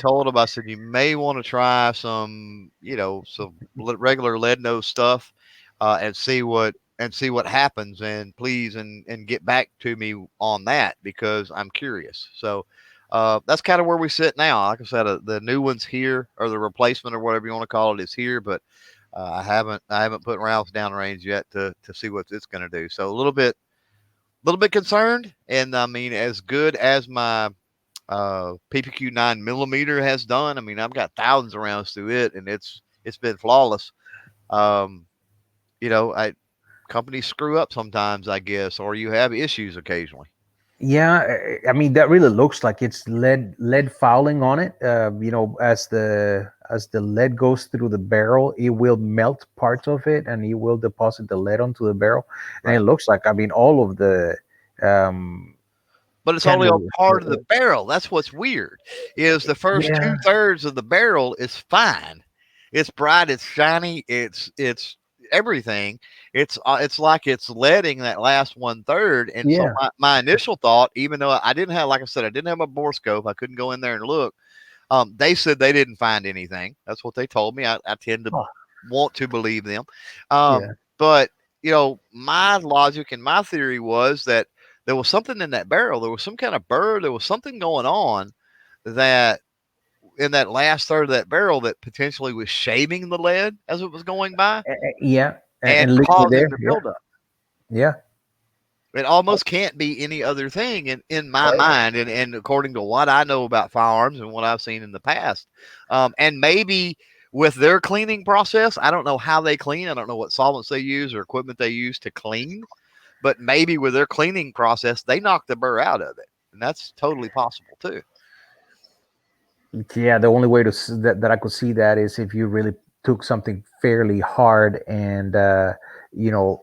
told him, I said, you may want to try some regular lead nose stuff, and see what happens, and please and get back to me on that, because I'm curious. So that's kind of where we sit now. Like I said, the new one's here, or the replacement, or whatever you want to call it, is here, but I haven't put rounds downrange yet to see what it's going to do. So a little bit concerned, and I mean, as good as my PPQ 9mm has done, I mean, I've got thousands of rounds through it, and it's been flawless. Companies screw up sometimes, I guess, or you have issues occasionally. Yeah, I mean, that really looks like it's lead fouling on it. As the lead goes through the barrel, it will melt parts of it, and it will deposit the lead onto the barrel. And it looks like, I mean, all of the but it's only on part of the barrel. That's what's weird, is the first 2/3 of the barrel is fine. It's bright, it's shiny, it's everything. It's like it's leading that last 1/3. And so my initial thought, even though I didn't have, like I said, I didn't have a bore scope, I couldn't go in there and look. They said they didn't find anything. That's what they told me. I tend to want to believe them. But my logic and my theory was that there was something in that barrel. There was some kind of bird. There was something going on that in that last third of that barrel that potentially was shaving the lead as it was going by. And causing the buildup. It almost can't be any other thing in my mind, and according to what I know about firearms and what I've seen in the past. And maybe with their cleaning process, I don't know how they clean. I don't know what solvents they use or equipment they use to clean. But maybe with their cleaning process, they knock the burr out of it. And that's totally possible too. Yeah, the only way that I could see that is if you really took something fairly hard and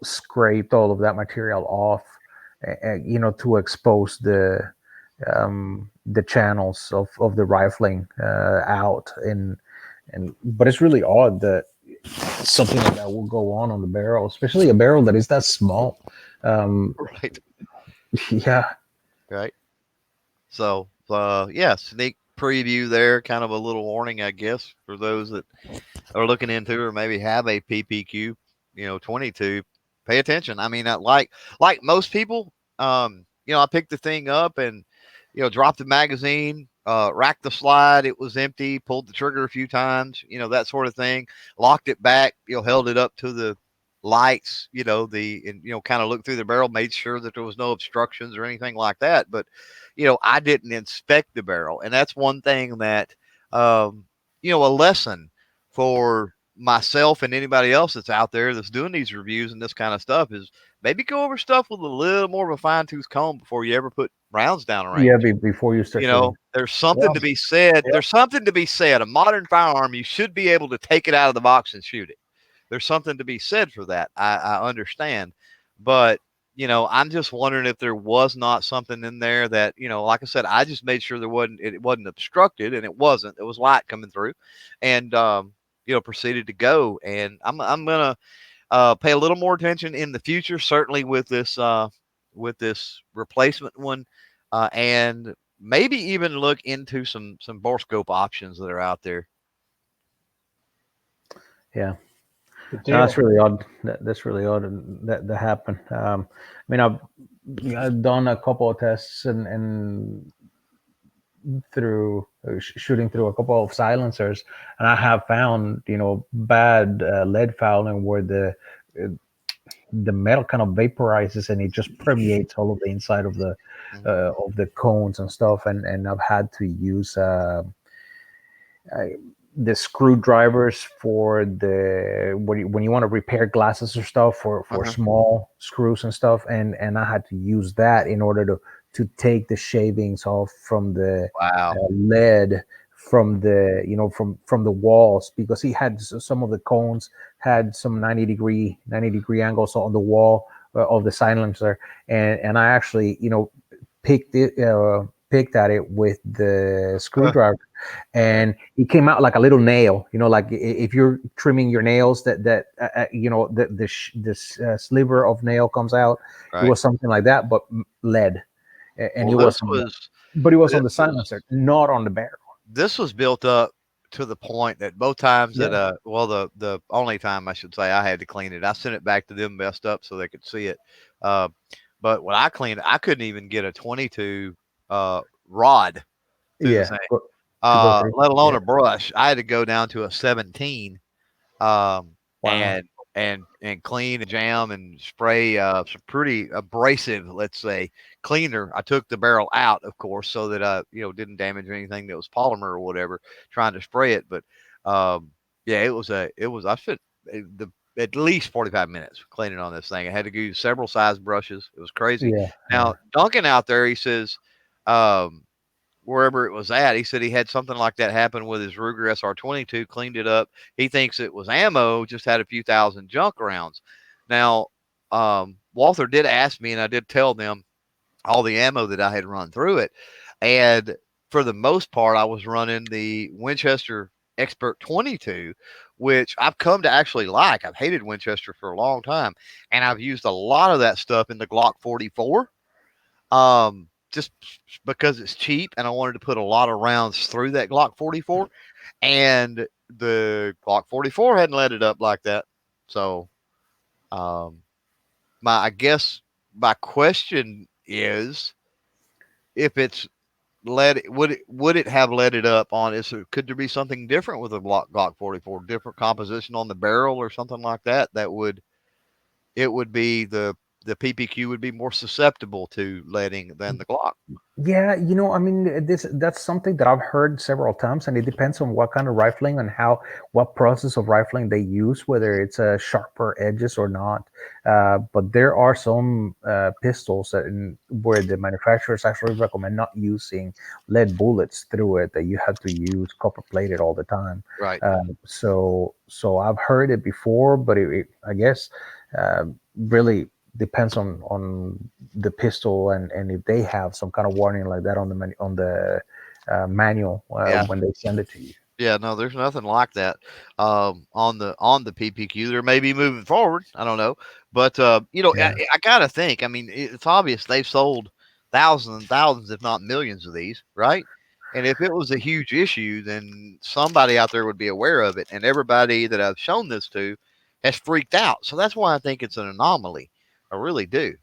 scraped all of that material off, to expose the channels of the rifling out. But it's really odd that something like that will go on the barrel, especially a barrel that is that small. Right. Yeah. Right. So sneak preview there, kind of a little warning, I guess, for those that are looking into or maybe have a PPQ 22. Pay attention. I mean, like most people, I picked the thing up and dropped the magazine, racked the slide, it was empty, pulled the trigger a few times, that sort of thing, locked it back, held it up to the lights, kind of looked through the barrel, made sure that there was no obstructions or anything like that. But I didn't inspect the barrel, and that's one thing that a lesson for myself and anybody else that's out there that's doing these reviews and this kind of stuff is maybe go over stuff with a little more of a fine-tooth comb before you ever put rounds down range. Yeah, before you start. There's something to be said. Yeah. There's something to be said. A modern firearm, you should be able to take it out of the box and shoot it. There's something to be said for that. I understand. But, I'm just wondering if there was not something in there that, like I said, I just made sure it wasn't obstructed, and it wasn't. It was light coming through, and, proceeded to go. And I'm going to pay a little more attention in the future, certainly with this replacement one, and maybe even look into some bore scope options that are out there. Yeah. No, that's really odd. That's really odd that happened. I mean, I've done a couple of tests and through shooting through a couple of silencers, and I have found bad lead fouling where the metal kind of vaporizes and it just permeates all of the inside of the cones and stuff. And I've had to use the screwdrivers for the when you want to repair glasses or stuff for small screws and stuff, and I had to use that in order to take the shavings off from the lead from the from the walls, because he had some of the cones had some 90 degree angles on the wall of the silencer, and I actually picked at it with the screwdriver, and it came out like a little nail, like if you're trimming your nails, this sliver of nail comes out. Right. It was something like that, but lead, and it was on the silencer, not on the barrel. This was built up to the point that both times that the only time I should say I had to clean it, I sent it back to them messed up so they could see it. But when I cleaned it, I couldn't even get a 22 rod through the thing, let alone a brush. I had to go down to a 17 and clean and jam and spray some pretty abrasive, let's say, cleaner. I took the barrel out, of course, so that I didn't damage anything that was polymer or whatever trying to spray it. But I spent at least 45 minutes cleaning on this thing. I had to use several size brushes. It was crazy. Now Duncan out there, he says wherever it was at, he said he had something like that happen with his Ruger SR22, cleaned it up. He thinks it was ammo, just had a few thousand junk rounds. Now, Walther did ask me, and I did tell them all the ammo that I had run through it. And for the most part, I was running the Winchester Expert 22, which I've come to actually like. I've hated Winchester for a long time, and I've used a lot of that stuff in the Glock 44. Just because it's cheap, and I wanted to put a lot of rounds through that Glock 44, and the Glock 44 hadn't let it up like that. So, I guess my question is, if it's would it have let it up on it? So could there be something different with a Glock 44, different composition on the barrel or something like that? It would be the PPQ would be more susceptible to leading than the Glock. Yeah, I mean, that's something that I've heard several times, and it depends on what kind of rifling and what process of rifling they use, whether it's sharper edges or not. But there are some pistols where the manufacturers actually recommend not using lead bullets through it, that you have to use copper plated all the time. Right. So I've heard it before, but I guess really depends on the pistol and if they have some kind of warning like that on the manual when they send it to you. Yeah, no, there's nothing like that on the PPQ. There may be moving forward. I don't know, but I gotta think. I mean, it's obvious they've sold thousands and thousands, if not millions, of these, right? And if it was a huge issue, then somebody out there would be aware of it, and everybody that I've shown this to has freaked out. So that's why I think it's an anomaly. I really do.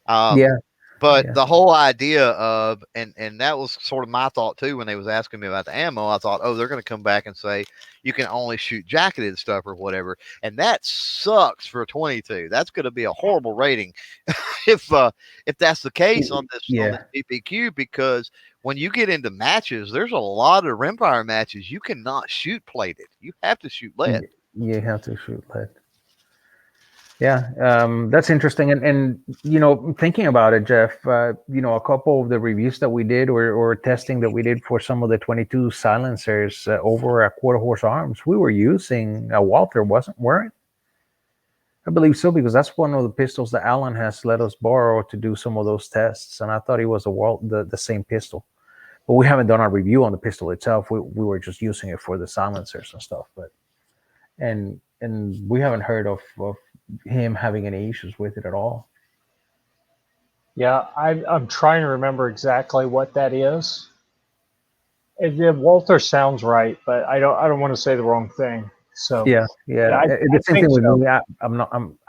But the whole idea of, and that was sort of my thought too, when they was asking me about the ammo, I thought, oh, they're going to come back and say you can only shoot jacketed stuff or whatever. And that sucks for a 22. That's going to be a horrible rating if that's the case on this PPQ, because when you get into matches, there's a lot of rimfire matches you cannot shoot plated. You have to shoot lead. You have to shoot lead. Yeah, that's interesting. And thinking about it, Jeff, a couple of the reviews that we did or testing that we did for some of the 22 silencers over at Quarter Horse Arms, we were using a Walther, weren't? I believe so, because that's one of the pistols that Alan has let us borrow to do some of those tests, and I thought it was the same pistol. But we haven't done our review on the pistol itself. We were just using it for the silencers and stuff. But and we haven't heard of him having any issues with it at all. Yeah, I'm trying to remember exactly what that is. Walther sounds right, but I don't want to say the wrong thing. So yeah. The same thing with me.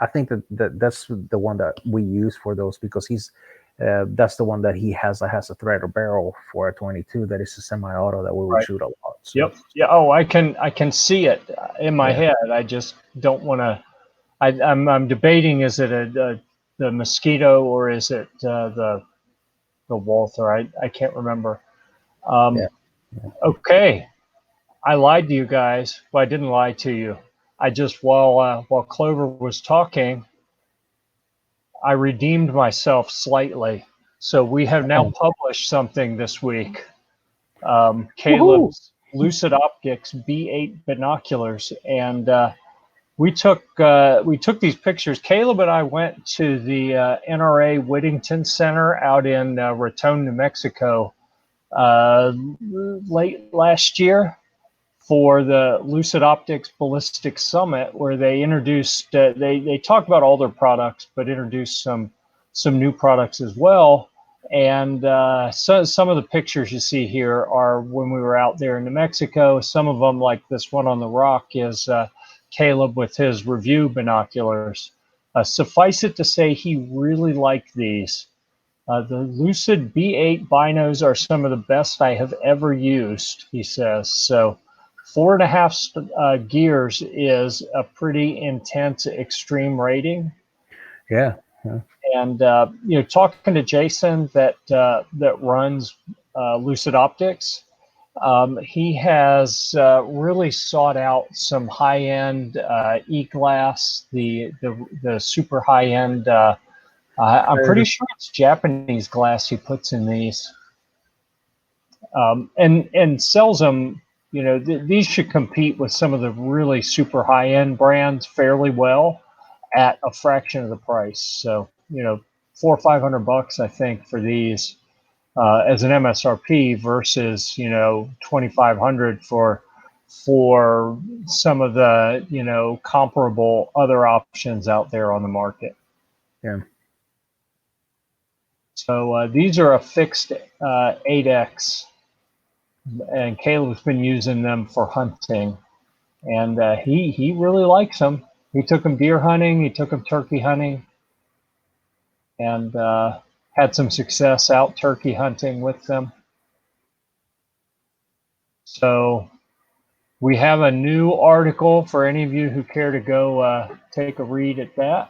I think that's the one that we use for those, because that's the one that he has that has a thread or barrel for a 22 that is a semi-auto that we would shoot a lot. So. Yep. Yeah. Oh, I can see it in my head. I just don't want to. I'm debating: is it the Mosquito or is it the Walther? I can't remember. Okay. I lied to you guys. Well, I didn't lie to you. I just, while Clover was talking, I redeemed myself slightly. So we have now published something this week. Caleb's Lucid Optics B8 binoculars, and we took these pictures. Caleb and I went to the NRA Whittington Center out in Raton, New Mexico, late last year for the Lucid Optics Ballistic Summit, where they introduced they talked about all their products, but introduced some new products as well. And so some of the pictures you see here are when we were out there in New Mexico. Some of them, like this one on the rock, is Caleb with his review binoculars. Suffice it to say, he really liked these. The Lucid B8 binos are some of the best I have ever used, he says. So 4.5 gears is a pretty intense extreme rating. Yeah. And talking to Jason that runs Lucid Optics, he has really sought out some high-end e-glass, the super high-end. I'm pretty sure it's Japanese glass he puts in these, and sells them. These should compete with some of the really super high-end brands fairly well at a fraction of the price. So, $400 or $500, I think, for these as an MSRP versus, $2,500 for some of the, comparable other options out there on the market. Yeah. So these are a fixed 8X, and Caleb's been using them for hunting, and he really likes them. He took them deer hunting, he took them turkey hunting, and had some success out turkey hunting with them. So we have a new article for any of you who care to go take a read at that.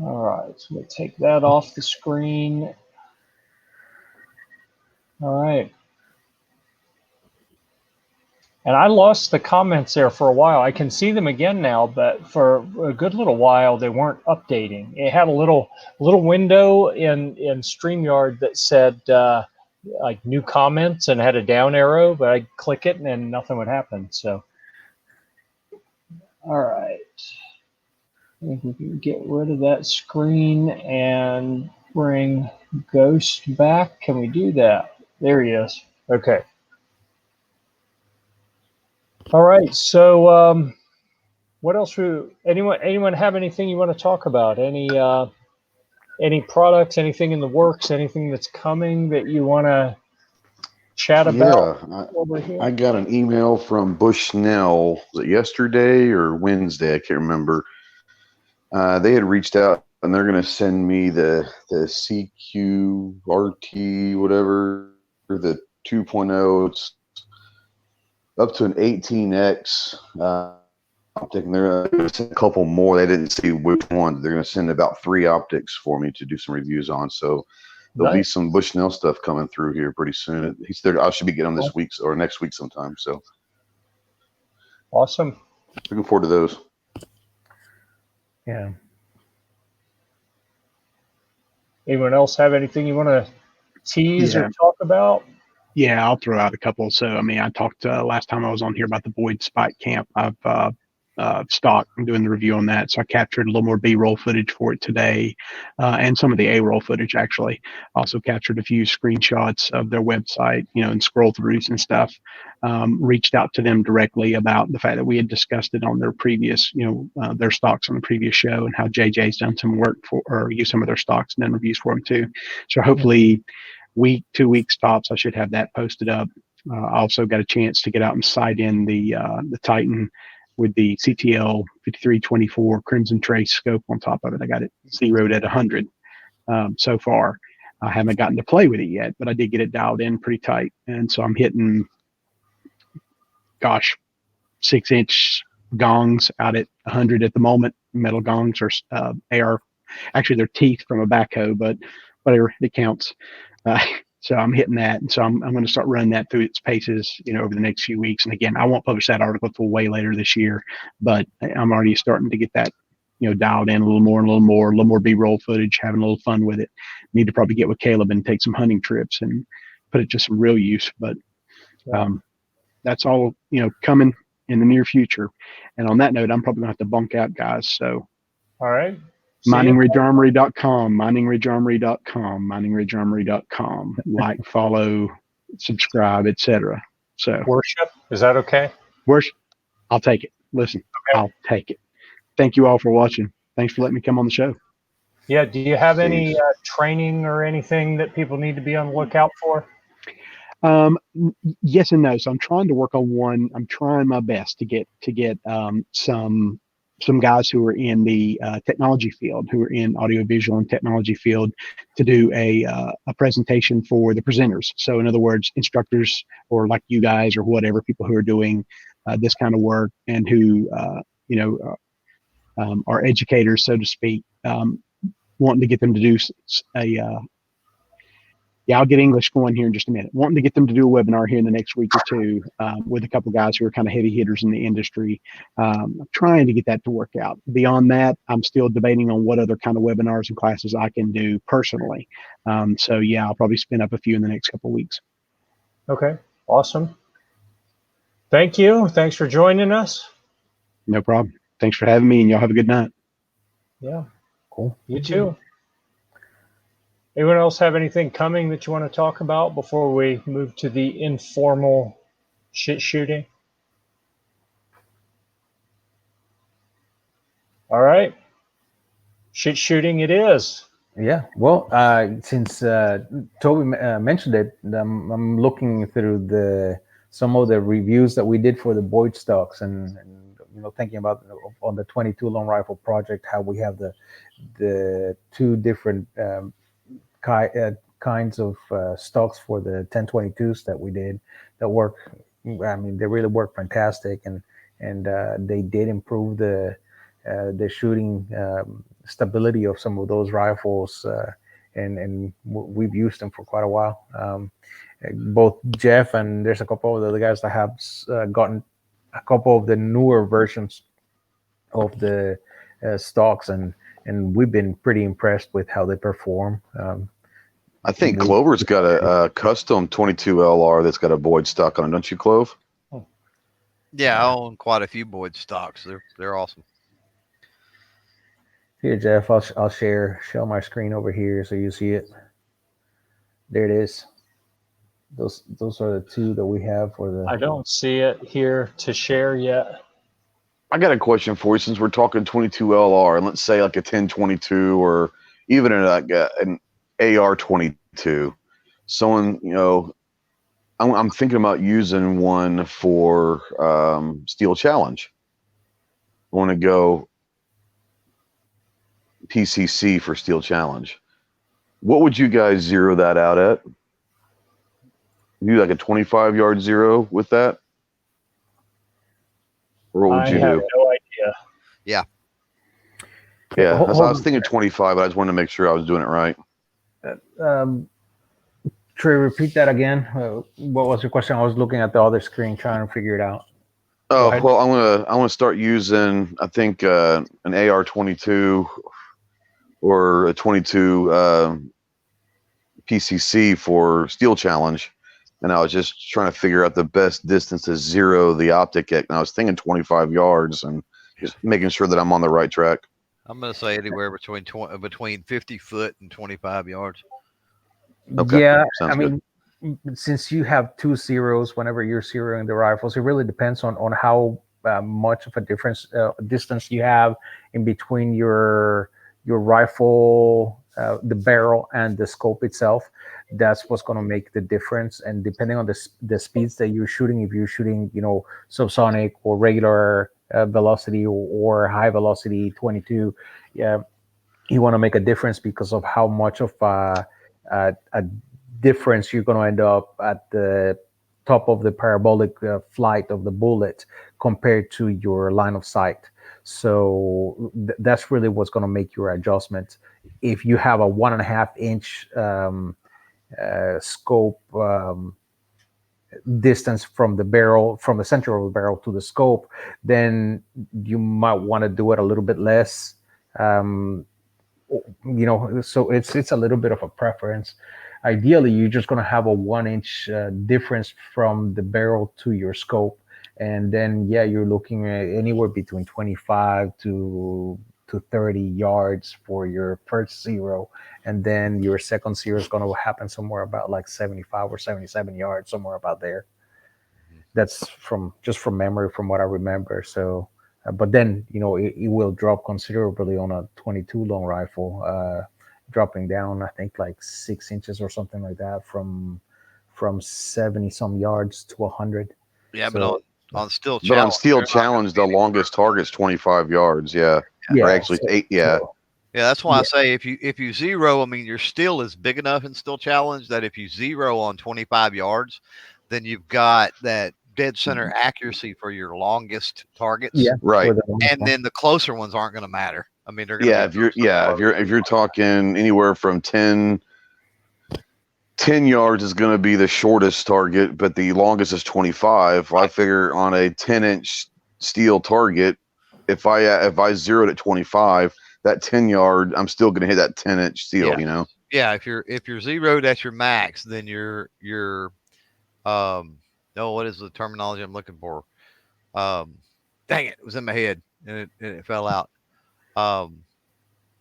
All right, so we'll take that off the screen. All right. And I lost the comments there for a while. I can see them again now, but for a good little while, they weren't updating. It had a little window in StreamYard that said like new comments and had a down arrow, but I'd click it and then nothing would happen. So, all right. I think we can get rid of that screen and bring Ghost back. Can we do that? There he is. Okay. All right. So, what else? Anyone have anything you want to talk about? Any products? Anything in the works? Anything that's coming that you want to chat about? Over here? I got an email from Bushnell. Was it yesterday or Wednesday? I can't remember. They had reached out and they're going to send me the CQRT, whatever, the 2.0. It's up to an 18X. I'm thinking they're going to send a couple more. They didn't see which one. They're going to send about 3 optics for me to do some reviews on. So there'll be some Bushnell stuff coming through here pretty soon. He said I should be getting them this week or next week sometime. So awesome. Looking forward to those. Yeah. Anyone else have anything you want to tease or talk about? Yeah, I'll throw out a couple. So, I mean, I talked last time I was on here about the Boyd Spike Camp. I've stock. I'm doing the review on that. So I captured a little more B-roll footage for it today, and some of the A-roll footage, actually. Also captured a few screenshots of their website, and scroll throughs and stuff. Reached out to them directly about the fact that we had discussed it on their previous, their stocks on the previous show, and how JJ's done some work for, or used some of their stocks and done reviews for them too. So hopefully 2 weeks tops, I should have that posted up. I also got a chance to get out and sight in the Titan with the CTL 5324 Crimson Trace scope on top of it. I got it zeroed at 100 so far. I haven't gotten to play with it yet, but I did get it dialed in pretty tight. And so I'm hitting, 6-inch gongs out at 100 at the moment. Metal gongs are AR. Actually, they're teeth from a backhoe, but whatever, it counts. So I'm hitting that, and so I'm going to start running that through its paces, over the next few weeks. And again, I won't publish that article till way later this year, but I'm already starting to get that, dialed in a little more B-roll footage, having a little fun with it. Need to probably get with Caleb and take some hunting trips and put it to some real use. But that's all, coming in the near future. And on that note, I'm probably gonna have to bunk out, guys. So all right. miningridgearmory.com, miningridgearmory.com, like, follow, subscribe, etc. So Worship, is that okay? Worship, I'll take it. Listen, okay. I'll take it. Thank you all for watching. Thanks for letting me come on the show. Yeah. Do you have any training or anything that people need to be on the lookout for? Yes and no. So I'm trying to work on one. I'm trying my best to get some guys who are in the technology field, who are in audiovisual and technology field, to do a presentation for the presenters. So in other words, instructors or like you guys or whatever, people who are doing this kind of work and who are educators, so to speak, wanting to get them to do I'll get English going here in just a minute. Wanting to get them to do a webinar here in the next week or two with a couple guys who are kind of heavy hitters in the industry. I'm trying to get that to work out. Beyond that, I'm still debating on what other kind of webinars and classes I can do personally. So yeah, I'll probably spin up a few in the next couple of weeks. Okay, awesome. Thank you. Thanks for joining us. No problem. Thanks for having me, and y'all have a good night. Yeah, cool. You too. Anyone else have anything coming that you want to talk about before we move to the informal shit shooting? All right. Shit shooting it is. Yeah. Well, since Toby mentioned it, I'm looking through some of the reviews that we did for the Boyd stocks and thinking about on the 22 long rifle project, how we have the two different kinds of stocks for the 1022s that we did that work. I mean, they really work fantastic, and they did improve the shooting stability of some of those rifles, and we've used them for quite a while. Both Jeff and there's a couple of the other guys that have gotten a couple of the newer versions of the stocks, and we've been pretty impressed with how they perform. I think Clover's got a custom 22 LR that's got a Boyd stock on it, don't you, Clove? Yeah, I own quite a few Boyd stocks. They're awesome. Here, Jeff, I'll share my screen over here so you see it. There it is. Those are the two that we have for the. I don't see it here to share yet. I got a question for you. Since we're talking 22 LR, and let's say like a 1022 or even an AR-22, someone, I'm thinking about using one for Steel Challenge. I want to go PCC for Steel Challenge. What would you guys zero that out at? Do like a 25-yard zero with that? Or what would you do? I have no idea. Yeah. Yeah, I was thinking 25, but I just wanted to make sure I was doing it right. Trey, repeat that again. What was your question? I was looking at the other screen trying to figure it out. Oh, well, I'm gonna start using, I think, an AR-22 or a 22 PCC for Steel Challenge, and I was just trying to figure out the best distance to zero the optic at, and I was thinking 25 yards, and just making sure that I'm on the right track. I'm going to say anywhere between 50 foot and 25 yards. Okay. Yeah, Sounds good. Since you have two zeros whenever you're zeroing the rifles, it really depends on how much of a difference distance you have in between your rifle, the barrel, and the scope itself. That's what's going to make the difference. And depending on the speeds that you're shooting, if you're shooting, subsonic or regular velocity or high velocity 22, yeah, you want to make a difference because of how much of a difference you're going to end up at the top of the parabolic flight of the bullet compared to your line of sight. So that's really what's going to make your adjustment. If you have a 1.5 inch scope distance from the barrel, from the center of the barrel to the scope, then you might want to do it a little bit less. So it's a little bit of a preference. Ideally, you're just going to have a 1 inch difference from the barrel to your scope, and then you're looking at anywhere between 25 to 30 yards for your first zero, and then your second zero is going to happen somewhere about like 75 or 77 yards, somewhere about there. That's from memory, from what I remember. So but then it will drop considerably on a 22 long rifle, dropping down I think like 6 inches or something like that, from 70 some yards to 100. Yeah, so, but on Steel But on Challenge, Steel Challenge, the longest target's 25 yards. Yeah. Or actually, 8. Yeah. yeah, that's why I say if you zero, I mean, your steel is big enough in Steel Challenge that if you zero on 25 yards, then you've got that dead center accuracy for your longest targets. Yeah, right. And then the closer ones aren't going to matter. I mean, they're going to if you're talking anywhere from 10 yards is going to be the shortest target, but the longest is 25. I figure on a 10-inch steel target, if I zeroed at 25, that 10-yard, I'm still going to hit that 10-inch steel. Yeah, if you're zeroed at your max, then you're what is the terminology I'm looking for? Dang it was in my head and it fell out.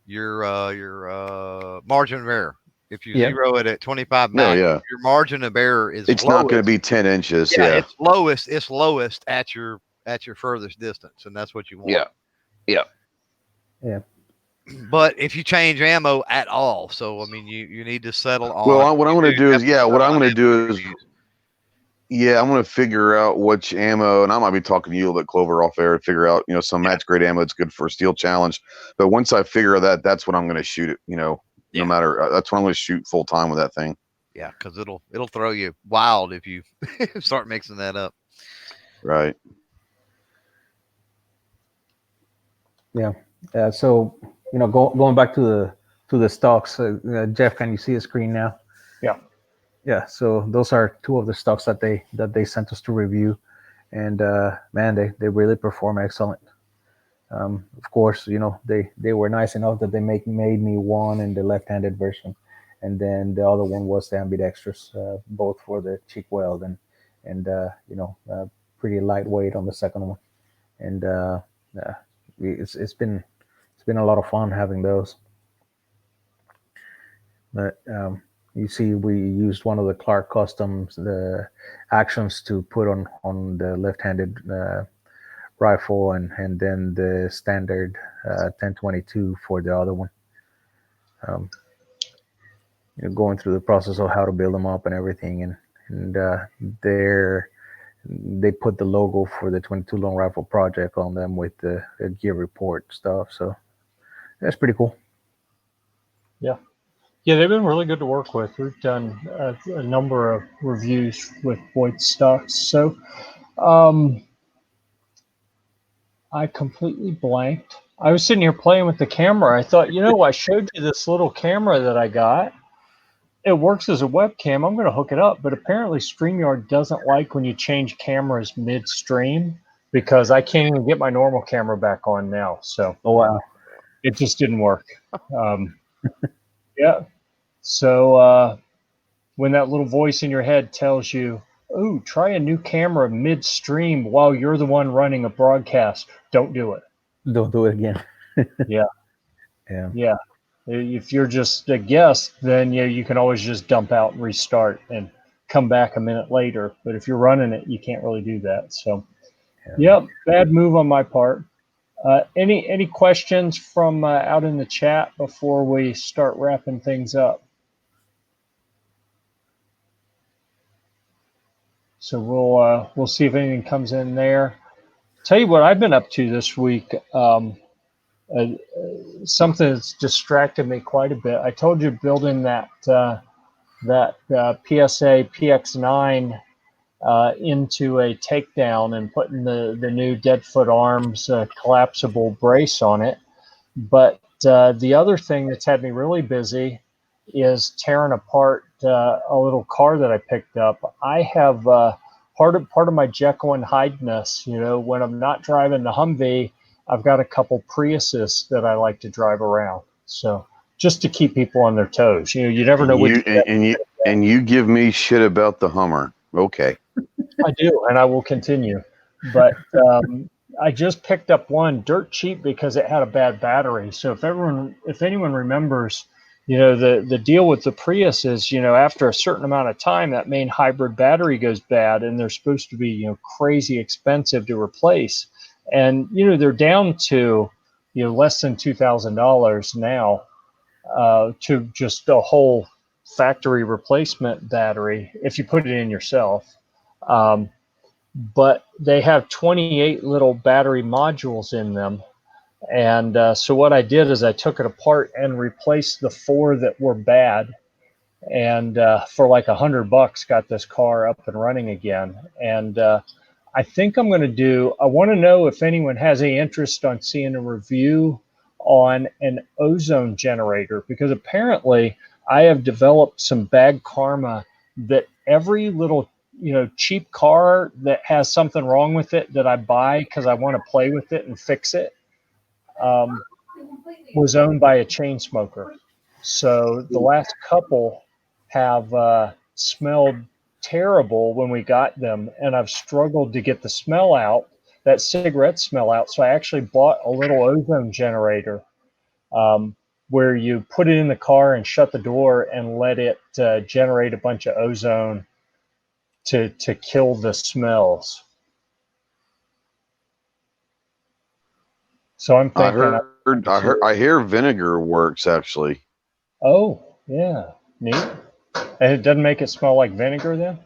Your margin of error. If you zero it at 25 max, your margin of error is it's not going to be 10 inches. Yeah, it's lowest at your furthest distance, and that's what you want. Yeah. But if you change ammo at all, so I mean, you need to settle on. Well, what I'm going to do is, I'm going to figure out which ammo, and I might be talking to you a little bit, Clover, off air, and figure out, some match grade ammo that's good for a Steel Challenge. But once I figure that, that's what I'm going to shoot it. No matter, that's what I'm going to shoot full time with that thing. Yeah, because it'll throw you wild if you start mixing that up. Right. Yeah. So going back to the stocks, Jeff, can you see the screen now? Yeah. Yeah. So those are two of the stocks that they sent us to review, and man, they really perform excellent. Of course, they were nice enough that they made me one in the left-handed version, and then the other one was the ambidextrous, both for the cheek weld and pretty lightweight on the second one, and it's been a lot of fun having those. But you see, we used one of the Clark Customs, the actions to put on the left-handed rifle, and then the standard 1022 for the other one. Going through the process of how to build them up and everything, and they put the logo for the 22 long rifle project on them with the gear report stuff. So that's pretty cool. Yeah, they've been really good to work with. We've done a number of reviews with Boyd stocks. So I completely blanked. I was sitting here playing with the camera. I thought, I showed you this little camera that I got. It works as a webcam. I'm going to hook it up. But apparently StreamYard doesn't like when you change cameras midstream, because I can't even get my normal camera back on now. So it just didn't work. Yeah. So when that little voice in your head tells you, "Oh, try a new camera midstream while you're the one running a broadcast," don't do it. Don't do it again. Yeah. If you're just a guest, then you can always just dump out and restart and come back a minute later. But if you're running it, you can't really do that. So, bad move on my part. Any questions from out in the chat before we start wrapping things up? So we'll see if anything comes in there. Tell you what I've been up to this week. Something that's distracted me quite a bit. I told you building that PSA PX9 into a takedown and putting the new Deadfoot Arms collapsible brace on it. But the other thing that's had me really busy is tearing apart a little car that I picked up. I have part of my Jekyll and Hyde-ness. You know, when I'm not driving the Humvee, I've got a couple Priuses that I like to drive around. So just to keep people on their toes. You know, you never know what. And you give me shit about the Hummer. Okay. I do, and I will continue. But I just picked up one dirt cheap because it had a bad battery. So if anyone remembers, you know, the deal with the Prius is, you know, after a certain amount of time, that main hybrid battery goes bad, and they're supposed to be, you know, crazy expensive to replace. And you know, they're down to, you know, less than $2,000 now to just a whole factory replacement battery if you put it in yourself. But they have 28 little battery modules in them. And so what I did is I took it apart and replaced the 4 that were bad. And for like $100, got this car up and running again. And I think I'm going to I want to know if anyone has any interest on seeing a review on an ozone generator, because apparently I have developed some bad karma that every little, you know, cheap car that has something wrong with it that I buy because I want to play with it and fix it was owned by a chain smoker. So the last couple have smelled terrible when we got them, and I've struggled to get the smell out, that cigarette smell out. So I actually bought a little ozone generator where you put it in the car and shut the door and let it generate a bunch of ozone to kill the smells. So I'm thinking. I hear vinegar works actually. Oh yeah, neat. And it doesn't make it smell like vinegar then?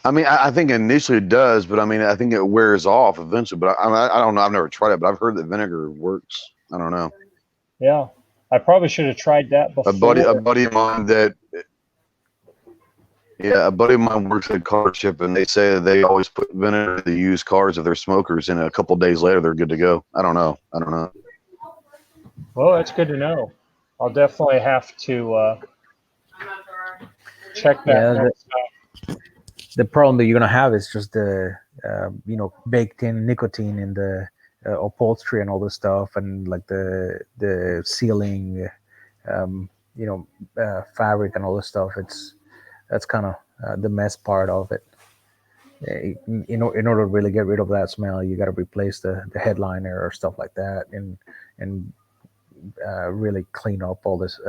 I mean, I think initially it does, but I mean, I think it wears off eventually. But I don't know. I've never tried it, but I've heard that vinegar works. I don't know. Yeah, I probably should have tried that before. A buddy of mine works at car ship, and they say that they always put vinegar in the used cars of their smokers, and a couple of days later they're good to go. I don't know. Well, that's good to know. I'll definitely have to check that. The problem that you're gonna have is just the you know, baked in nicotine in the upholstery and all this stuff, and like the ceiling, you know, fabric and all this stuff. That's kind of the mess part of it. In order to really get rid of that smell, you got to replace the headliner or stuff like that, and really clean up all this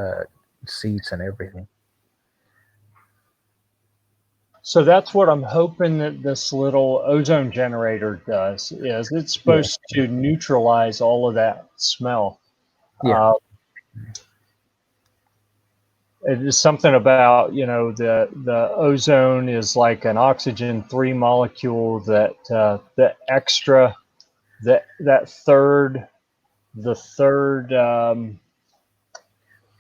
seats and everything. So that's what I'm hoping that this little ozone generator does. Is it's supposed to neutralize all of that smell. Yeah. It is something about, you know, the ozone is like an oxygen 3 molecule that the extra that third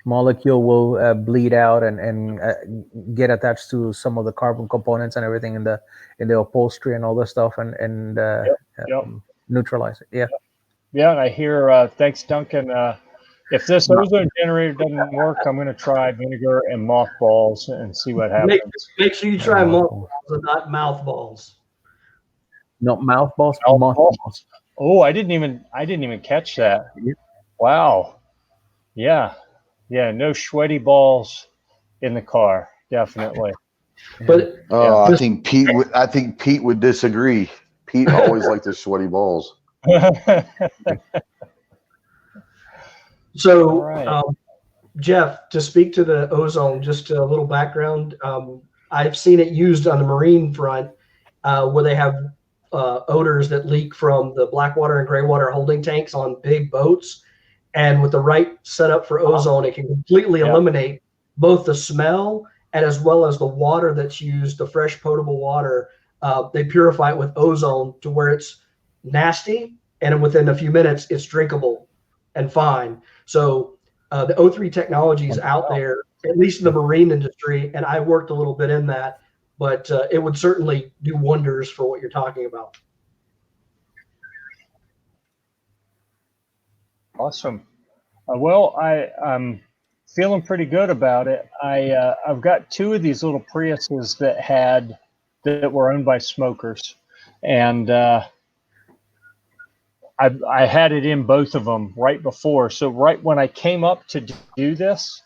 molecule will bleed out and get attached to some of the carbon components and everything in the upholstery and all this stuff, and neutralize it. Yeah, and I hear thanks, Duncan. If this ozone generator doesn't work, I'm going to try vinegar and mothballs and see what happens. Make sure you try mothballs and not mouthballs. No, mouthballs. Mothballs. Oh, I didn't even catch that. Wow. Yeah. No sweaty balls in the car, definitely. But I think Pete would disagree. Pete always liked his sweaty balls. So, Jeff, to speak to the ozone, just a little background. I've seen it used on the marine front where they have odors that leak from the black water and gray water holding tanks on big boats. And with the right setup for ozone, it can completely eliminate both the smell and as well as the water that's used, the fresh potable water. They purify it with ozone to where it's nasty, and within a few minutes, it's drinkable and fine. So the O3 technology is out there, at least in the marine industry, and I worked a little bit in that, but it would certainly do wonders for what you're talking about. Awesome. Well, feeling pretty good about it. I've got two of these little Priuses that were owned by smokers, and I had it in both of them right before. So right when I came up to do this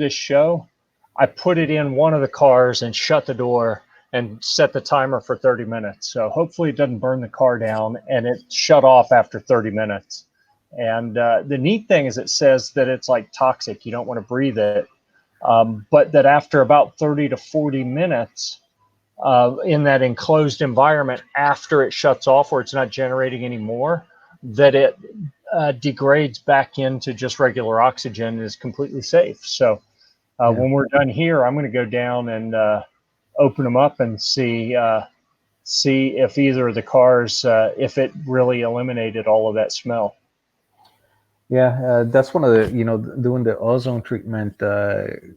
show, I put it in one of the cars and shut the door and set the timer for 30 minutes. So hopefully it doesn't burn the car down, and it shut off after 30 minutes. And the neat thing is it says that it's like toxic. You don't want to breathe it. But that after about 30 to 40 minutes, in that enclosed environment, after it shuts off or it's not generating anymore, that it degrades back into just regular oxygen and is completely safe. So when we're done here, I'm going to go down and open them up and see if either of the cars, if it really eliminated all of that smell. Yeah, that's one of the, doing the ozone treatment on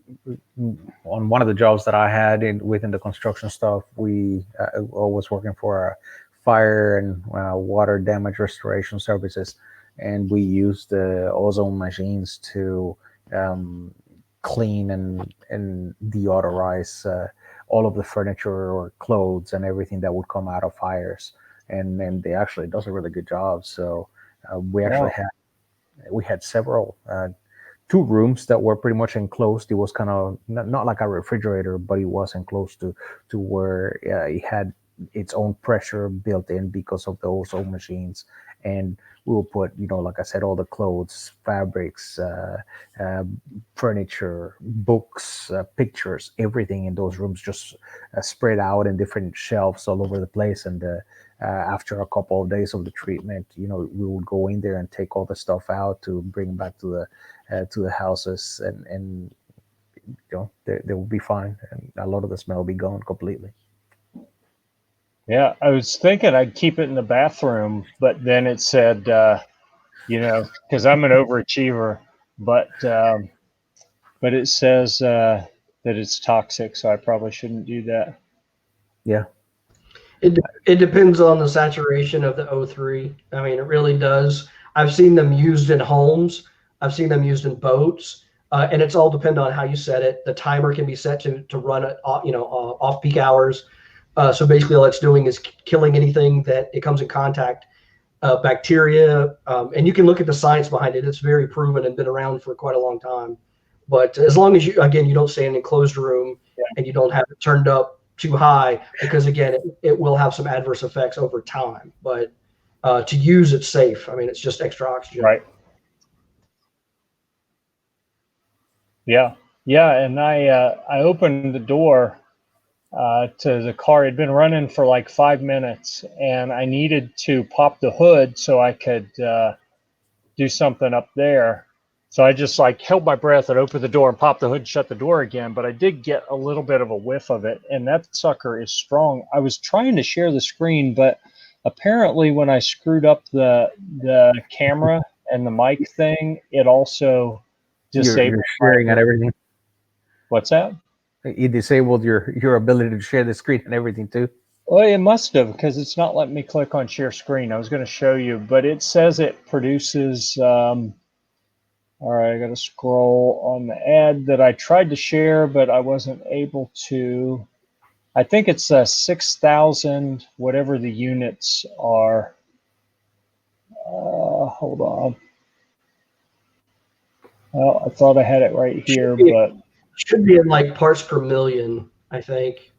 one of the jobs that I had within the construction stuff. I was working for a fire and water damage restoration services, and we used the ozone machines to clean and deodorize all of the furniture or clothes and everything that would come out of fires. And then they actually does a really good job. So we actually had several, 2 rooms that were pretty much enclosed. It was kind of not like a refrigerator, but it was enclosed to where it had its own pressure built in because of the ozone machines. And we will put, like I said, all the clothes, fabrics, furniture, books, pictures, everything in those rooms just spread out in different shelves all over the place. And after a couple of days of the treatment, we would go in there and take all the stuff out to bring back to the houses, and they will be fine, and a lot of the smell will be gone completely. Yeah, I was thinking I'd keep it in the bathroom, but then it said, because I'm an overachiever, but it says that it's toxic, so I probably shouldn't do that. Yeah. It depends on the saturation of the O3. I mean, it really does. I've seen them used in homes. I've seen them used in boats, and it's all depend on how you set it. The timer can be set to run at off peak hours. So basically, all it's doing is killing anything that it comes in contact, bacteria, and you can look at the science behind it. It's very proven and been around for quite a long time. But as long as you don't stay in an enclosed room and you don't have it turned up too high, because again, it will have some adverse effects over time. But to use, it's safe. I mean, it's just extra oxygen. Right. Yeah. And I opened the door to the car. It'd been running for like 5 minutes, and I needed to pop the hood so I could do something up there. So I just held my breath and opened the door and popped the hood and shut the door again. But I did get a little bit of a whiff of it, and that sucker is strong. I was trying to share the screen, but apparently when I screwed up the camera and the mic thing, it also disabled you're sharing and everything. What's that? It disabled your ability to share the screen and everything too. Well, it must have, because it's not letting me click on share screen. I was going to show you, but it says it produces. All right, I got to scroll on the ad that I tried to share, but I wasn't able to. I think it's 6,000, whatever the units are. Hold on. Well, I thought I had it right here, but should be in like parts per million, I think.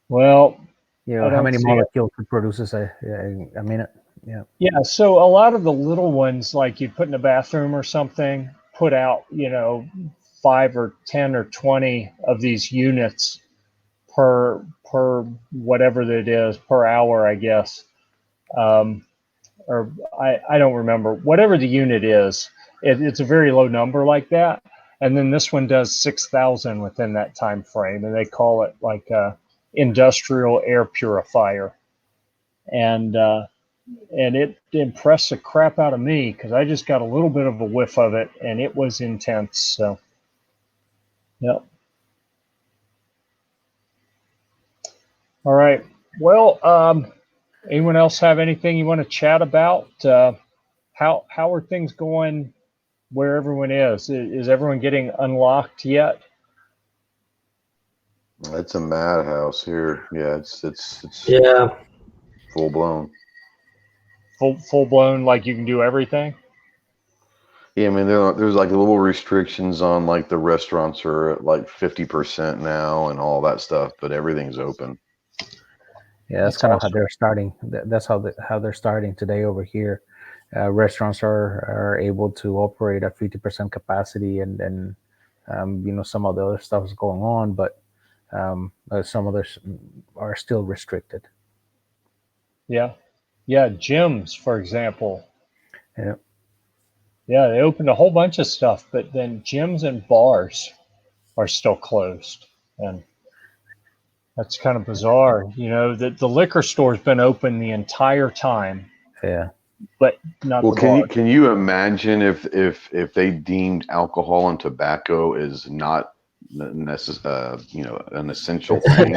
Well, how many molecules it produces a minute? Yeah, so a lot of the little ones, like you put in a bathroom or something, put out 5 or 10 or 20 of these units per whatever that is, per hour, I guess. Or I don't remember. Whatever the unit is, it's a very low number like that. And then this one does 6,000 within that time frame, and they call it like a industrial air purifier. And it impressed the crap out of me, because I just got a little bit of a whiff of it, and it was intense. So, yep. All right. Well, Anyone else have anything you want to chat about? How are things going where everyone is? Is everyone getting unlocked yet? It's a madhouse here. Yeah, it's Yeah. full blown. Full blown, like you can do everything? Yeah, I mean there's like little restrictions on like the restaurants are at like 50% now and all that stuff, but everything's open. Yeah, that's kind of how they're starting. That's how they're starting today over here. Restaurants are able to operate at 50% capacity, and then some of the other stuff is going on, but some others are still restricted. Yeah, gyms, for example. Yeah. Yeah, they opened a whole bunch of stuff, but then gyms and bars are still closed, and that's kind of bizarre. The liquor store's been open the entire time, Yeah. but not Well, the bar. can you imagine if they deemed alcohol and tobacco as not an essential thing,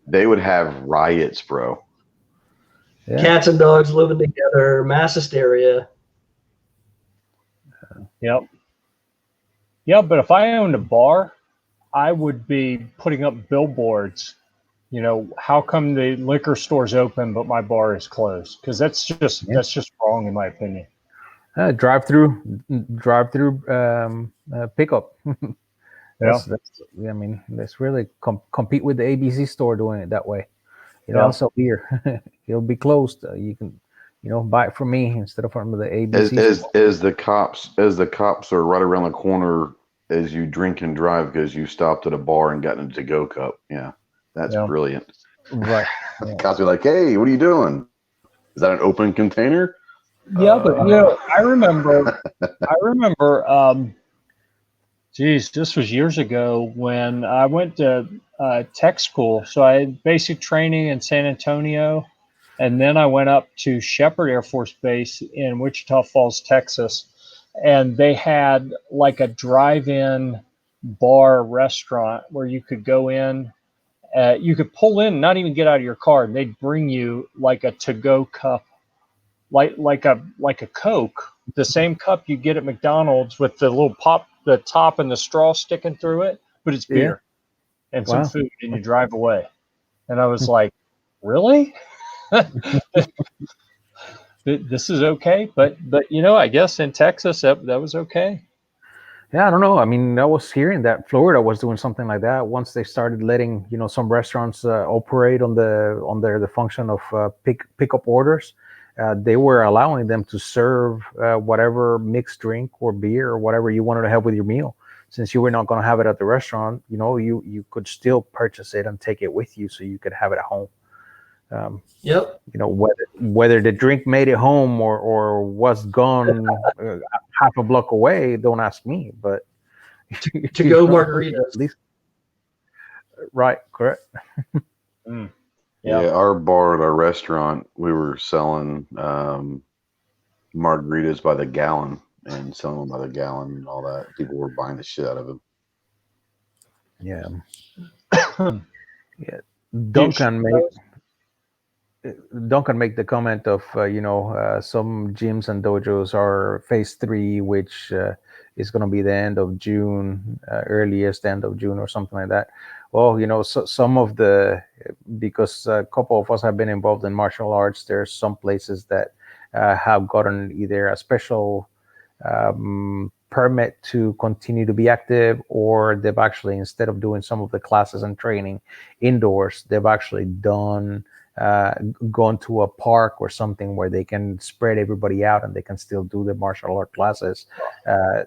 they would have riots, bro. Yeah. Cats and dogs living together, mass hysteria. Yep. Yeah, but if I owned a bar, I would be putting up billboards. How come the liquor store's open but my bar is closed? Because that's just wrong in my opinion. Drive through pickup. That's I mean, let's really compete with the ABC store doing it that way. I'll sell beer. It'll be closed. You can, buy it from me instead of from the ABC. As the cops are right around the corner as you drink and drive because you stopped at a bar and got in a to-go cup. Yeah, that's brilliant. Right. The cops are like, "Hey, what are you doing? Is that an open container?" Yeah, but I remember. Geez, this was years ago when I went to tech school. So I had basic training in San Antonio, and then I went up to Shepherd Air Force Base in Wichita Falls, Texas, and they had like a drive-in bar restaurant where you could go in. You could pull in, not even get out of your car, and they'd bring you like a to-go cup, like a Coke, the same cup you get at McDonald's with the little pop, the top and the straw sticking through it, but it's beer and some food, and you drive away. And I was like, really? This is okay, but I guess in Texas that was okay. Yeah, I don't know. I mean, I was hearing that Florida was doing something like that once they started letting some restaurants operate on the function of pick up orders. They were allowing them to serve whatever mixed drink or beer or whatever you wanted to have with your meal. Since you were not going to have it at the restaurant, you could still purchase it and take it with you, so you could have it at home. Yep. Whether the drink made it home or was gone half a block away, don't ask me. But to go margaritas, at least, right? Correct. Yeah, our bar at our restaurant, we were selling margaritas by the gallon and selling them by the gallon and all that. People were buying the shit out of them. Yeah. Yeah. Duncan make the comment of some gyms and dojos are phase 3, which is going to be the end of June, earliest end of June or something like that. Well, so some of because a couple of us have been involved in martial arts, there's some places that have gotten either a special permit to continue to be active, or they've actually, instead of doing some of the classes and training indoors, they've actually gone to a park or something where they can spread everybody out and they can still do the martial art classes,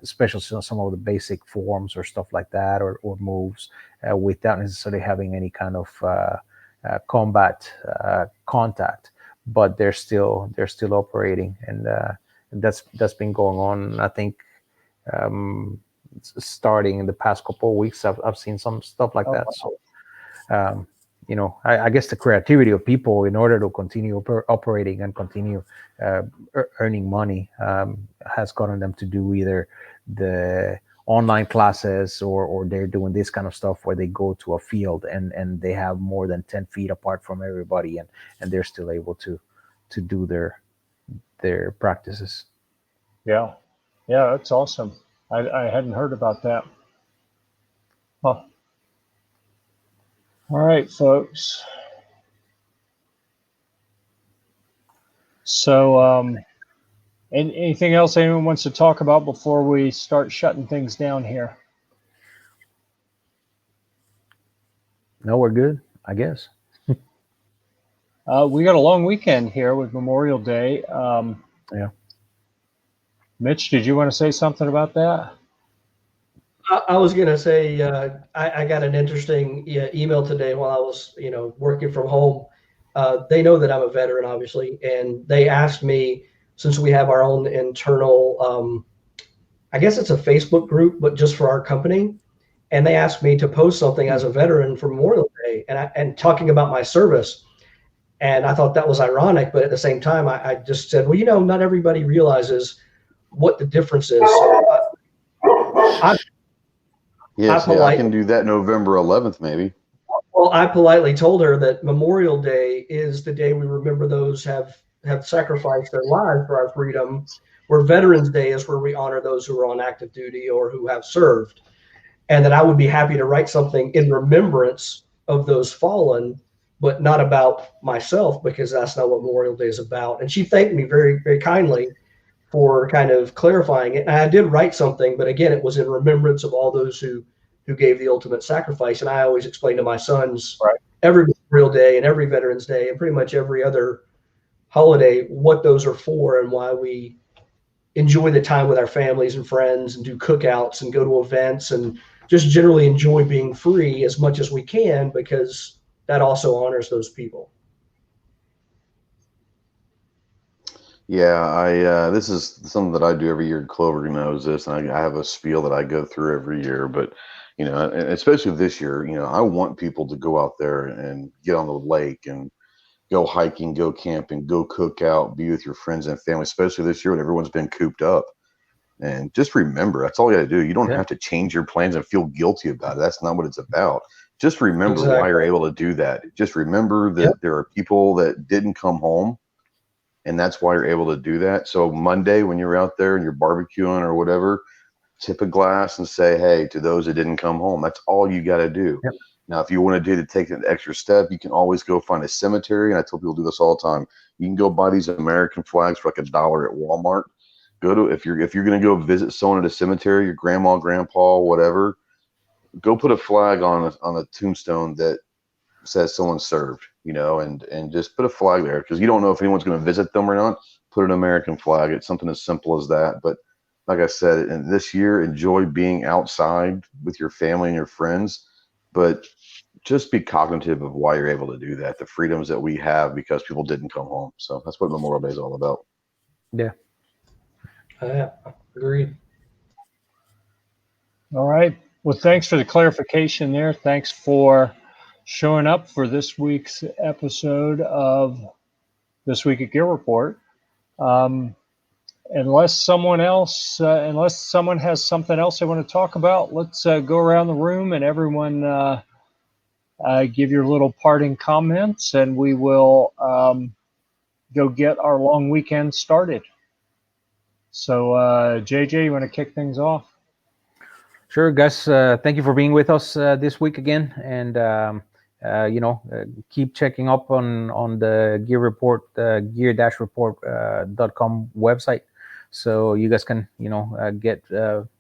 especially some of the basic forms or stuff like that, or moves, without necessarily having any kind of combat contact. But they're still operating, and that's been going on. I think starting in the past couple of weeks, I've seen some stuff like that. So I guess the creativity of people in order to continue operating and continue earning money has gotten them to do either the online classes or they're doing this kind of stuff where they go to a field and they have more than 10 feet apart from everybody, and they're still able to to do their practices. Yeah, that's awesome. I hadn't heard about that. Huh. All right, folks. So, anything else anyone wants to talk about before we start shutting things down here? No, we're good, I guess. We got a long weekend here with Memorial Day. Yeah. Mitch, did you want to say something about that? I was going to say I got an interesting email today while I was, working from home. They know that I'm a veteran, obviously, and they asked me, since we have our own internal, I guess it's a Facebook group, but just for our company, and they asked me to post something as a veteran for Memorial Day, and talking about my service. And I thought that was ironic, but at the same time, I just said, well, not everybody realizes what the difference is. So Yes, I can do that November 11th, maybe. Well, I politely told her that Memorial Day is the day we remember those have sacrificed their lives for our freedom, where Veterans Day is where we honor those who are on active duty or who have served. And that I would be happy to write something in remembrance of those fallen, but not about myself, because that's not what Memorial Day is about. And she thanked me very, very kindly for kind of clarifying it. And I did write something, but again, it was in remembrance of all those who gave the ultimate sacrifice. And I always explain to my sons every Memorial Day and every Veterans Day and pretty much every other holiday what those are for and why we enjoy the time with our families and friends and do cookouts and go to events and just generally enjoy being free as much as we can, because that also honors those people. Yeah, this is something that I do every year. Clover knows this, and I have a spiel that I go through every year. But and especially this year, I want people to go out there and get on the lake and go hiking, go camping, go cook out, be with your friends and family. Especially this year when everyone's been cooped up. And just remember, that's all you got to do. You don't have to change your plans and feel guilty about it. That's not what it's about. Just remember why you're able to do that. Just remember that there are people that didn't come home. And that's why you're able to do that. So Monday, when you're out there and you're barbecuing or whatever, tip a glass and say, hey, to those that didn't come home. That's all you got to do. Yep. Now, if you want to take an extra step, you can always go find a cemetery. And I tell people do this all the time. You can go buy these American flags for like $1 at Walmart. If you're going to go visit someone at a cemetery, your grandma, grandpa, whatever, go put a flag on a tombstone that says someone served, and just put a flag there, because you don't know if anyone's going to visit them or not. Put an American flag. It's something as simple as that. But like I said, and this year, enjoy being outside with your family and your friends, but just be cognitive of why you're able to do that, the freedoms that we have because people didn't come home. So that's what Memorial Day is all about. Yeah. Agreed. All right. Well, thanks for the clarification there. Thanks for showing up for this week's episode of This Week at Gear Report. Unless someone has something else they want to talk about, let's go around the room and everyone give your little parting comments, and we will go get our long weekend started. So, JJ, you want to kick things off? Sure, Gus. Thank you for being with us this week again, and keep checking up on the Gear Report, Gear-Report.com website, so you guys can get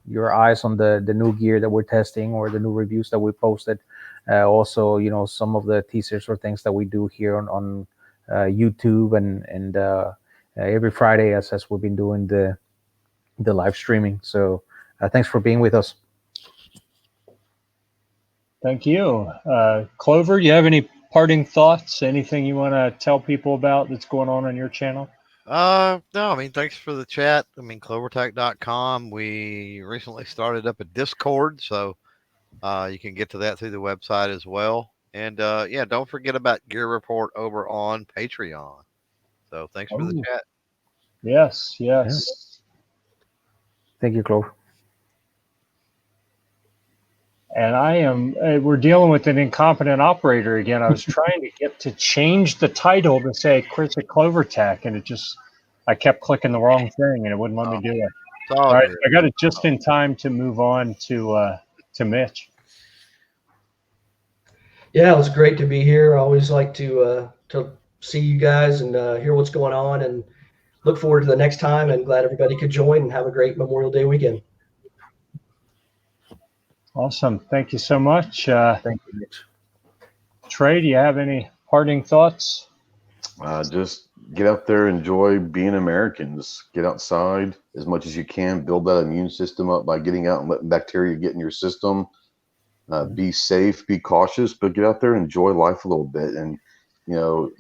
your eyes on the new gear that we're testing or the new reviews that we posted. Also, some of the teasers or things that we do here on YouTube and every Friday as we've been doing the live streaming. So thanks for being with us. Thank you. Clover, do you have any parting thoughts? Anything you want to tell people about that's going on your channel? No, thanks for the chat. Clovertech.com. We recently started up a Discord, so you can get to that through the website as well. And don't forget about Gear Report over on Patreon. So thanks for the chat. Yes. Yeah. Thank you, Clover. and we're dealing with an incompetent operator again. I was trying to get to change the title to say Chris at CloverTech, and I kept clicking the wrong thing, and it wouldn't let me do it. It's All all right, good. I got it just in time to move on to Mitch. Yeah, it was great to be here. I always like to see you guys and hear what's going on, and look forward to the next time. And glad everybody could join and have a great Memorial Day weekend. Awesome. Thank you so much. Thank you, Mitch. Trey, do you have any parting thoughts? Just get out there, enjoy being Americans. Get outside as much as you can. Build that immune system up by getting out and letting bacteria get in your system. Be safe, be cautious, but get out there, enjoy life a little bit. And,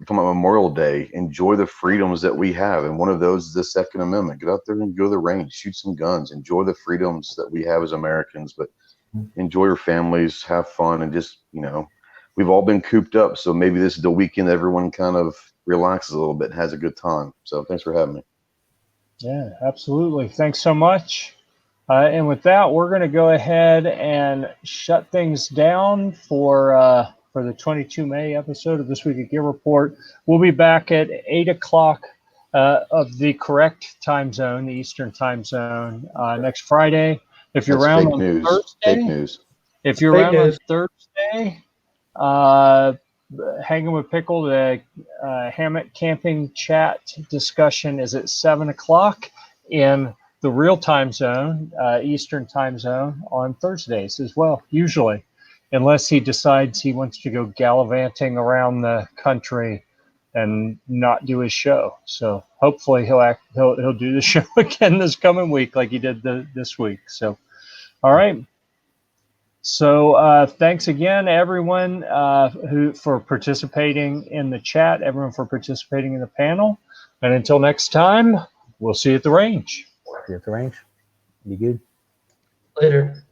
from a Memorial Day, enjoy the freedoms that we have. And one of those is the Second Amendment. Get out there and go to the range, shoot some guns, enjoy the freedoms that we have as Americans, but enjoy your families, have fun, and just, we've all been cooped up. So maybe this is the weekend everyone kind of relaxes a little bit and has a good time. So thanks for having me. Yeah, absolutely. Thanks so much. And with that, we're going to go ahead and shut things down for the 22 May episode of This Week at Gear Report. We'll be back at 8 o'clock of the correct time zone, the Eastern time zone, next Friday. If you're around on Thursday, fake news. If you're around on Thursday, Hanging with Pickle, the hammock camping chat discussion is at 7 o'clock in the real time zone, Eastern time zone, on Thursdays as well, usually, unless he decides he wants to go gallivanting around the country and not do his show. So hopefully he'll do the show again this coming week like he did this week. So, all right. So thanks again, everyone for participating in the chat, everyone for participating in the panel. And until next time, we'll see you at the range. See you at the range. Be good. Later.